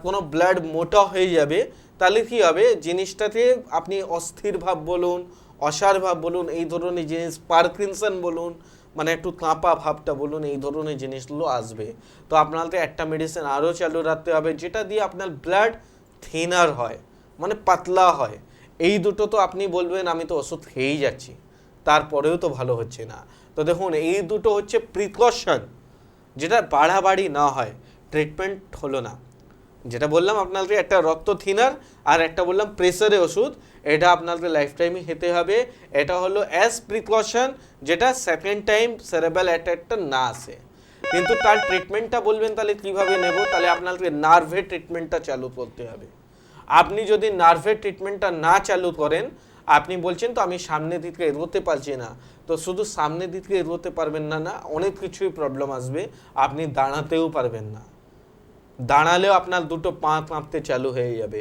কোনো ব্লাড মোটা হয়ে যাবে তাহলে কী হবে, জিনিসটাতে আপনি অস্থির ভাব বলুন, অসার ভাব বলুন, এই ধরনের জিনিস, পার্কিনসন বলুন, মানে একটু কাঁপা ভাবটা বলুন, এই ধরনের জিনিসগুলো আসবে। তো আপনাকে একটা মেডিসিন আরও চালু রাখতে হবে যেটা দিয়ে আপনার ব্লাড থিনার হয়, মানে পাতলা হয়। এই দুটো তো আপনি বলবেন আমি তো ওষুধ খেয়েই যাচ্ছি, তারপরেও তো ভালো হচ্ছে না। তো দেখুন, এই দুটো হচ্ছে প্রিকশন, যেটা বাড়াবাড়ি না হয়, ট্রিটমেন্ট হলো না। যেটা বললাম আপনাকে, একটা রক্ত থিনার আর একটা বললাম প্রেসারের ওষুধ, এটা আপনাকে লাইফ টাইমই খেতে হবে। এটা হলো অ্যাজ প্রিকশন, যেটা সেকেন্ড টাইম সেরেব্রাল অ্যাটাকটা না আসে। কিন্তু তার ট্রিটমেন্টটা বলবেন তাহলে কীভাবে নেব, তাহলে আপনাকে নার্ভের ট্রিটমেন্টটা চালু করতে হবে। আপনি যদি নার্ভের ট্রিটমেন্টটা না চালু করেন, আপনি বলছেন তো আমি সামনের দিকে এগোতে পারছি না, তো শুধু সামনের দিকে এগোতে পারবেন না, অনেক কিছুই প্রবলেম আসবে। আপনি দাঁড়াতেও পারবেন না, দাঁড়ালেও আপনার দুটো পা কাঁপতে চালু হয়ে যাবে,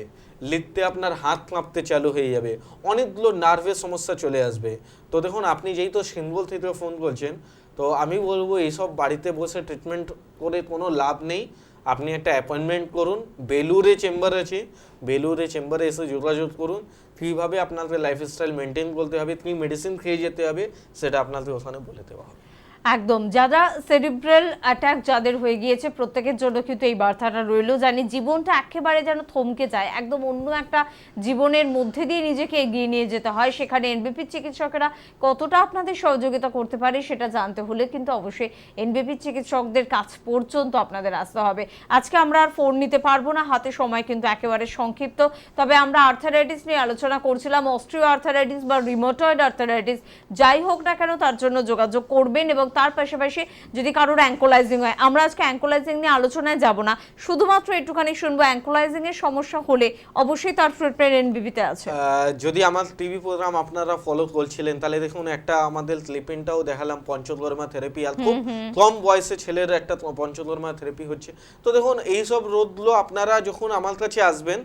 লিখতে আপনার হাত কাঁপতে চালু হয়ে যাবে, অনেকগুলো নার্ভের সমস্যা চলে আসবে। তো দেখুন, আপনি যেই তো সিঙ্গুর থেকে ফোন করছেন, তো আমি বলবো এইসব বাড়িতে বসে ট্রিটমেন্ট করে কোনো লাভ নেই। আপনি একটা অ্যাপয়েন্টমেন্ট করুন, বেলুরে চেম্বার আছে, বেলুরে চেম্বারে এসে যোগাযোগ করুন। কীভাবে আপনাকে লাইফস্টাইল মেনটেন করতে হবে, কী মেডিসিন খেয়ে যেতে হবে, সেটা আপনাকে ওখানে বলে দেওয়া হবে। একদম, যারা সেরিব্রাল অ্যাটাক যাদের হয়ে গিয়েছে প্রত্যেকের জন্য কিন্তু এই বার্তাটা রইলো। জানি জীবনটা একেবারে যেন থমকে যায়, একদম অন্য একটা জীবনের মধ্যে দিয়ে নিজেকে এগিয়ে নিয়ে যেতে হয়। সেখানে এনবিপি চিকিৎসকেরা কতটা আপনাদের সহযোগিতা করতে পারে সেটা জানতে হলে কিন্তু অবশ্যই এনবিপি চিকিৎসকদের কাছ পর্যন্ত আপনাদের আসতে হবে। আজকে আমরা আর ফোন নিতে পারবো না, হাতে সময় কিন্তু একেবারে সংক্ষিপ্ত। তবে আমরা আর্থারাইটিস নিয়ে আলোচনা করছিলাম, অস্ট্রিও আর্থারাইটিস বা রিমোটয়েড আর্থারাইটিস যাই হোক না কেন তার জন্য যোগাযোগ করবেন। এবং তার পাশাপাশি যদি কারোর অ্যাঙ্কোলাইজিং হয়, আমরা আজকে অ্যাঙ্কোলাইজিং নিয়ে আলোচনায় যাব না, শুধুমাত্র একটুখানি শুনবো অ্যাঙ্কোলাইজিং এর সমস্যা হলে অবশ্যই তার ট্রিটমেন্ট এনবিপিতে আছে। যদি আমার টিভি প্রোগ্রাম আপনারা ফলো করছিলেন তাহলে দেখুন, একটা আমাদের ক্লিপিংটাও দেখালাম পঞ্চকর্মা থেরাপি, আর খুব কম বয়সে ছেলের একটা পঞ্চকর্মা থেরাপি হচ্ছে। তো দেখুন, এইসব রোগগুলো আপনারা যখন আমার কাছে আসবেন,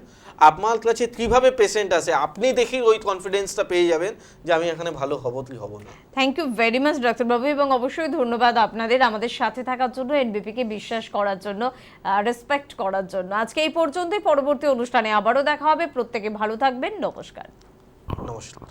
আপনার কাছে কিভাবে পেশেন্ট আসে আপনি দেখি ওই কনফিডেন্সটা পেয়ে যাবেন যে আমি এখানে ভালো হব কি হব না। থ্যাংক ইউ ভেরি মাচ ডাক্তারবাবু, এবং অবশ্যই ধন্যবাদ আপনাদের আমাদের সাথে থাকার জন্য, এনবিপিকে বিশ্বাস করার জন্য, রেসপেক্ট করার জন্য। আজকে এই পর্যন্তই, পরবর্তী অনুষ্ঠানে আবারও দেখা হবে। প্রত্যেকে ভালো থাকবেন, নমস্কার। নমস্কার।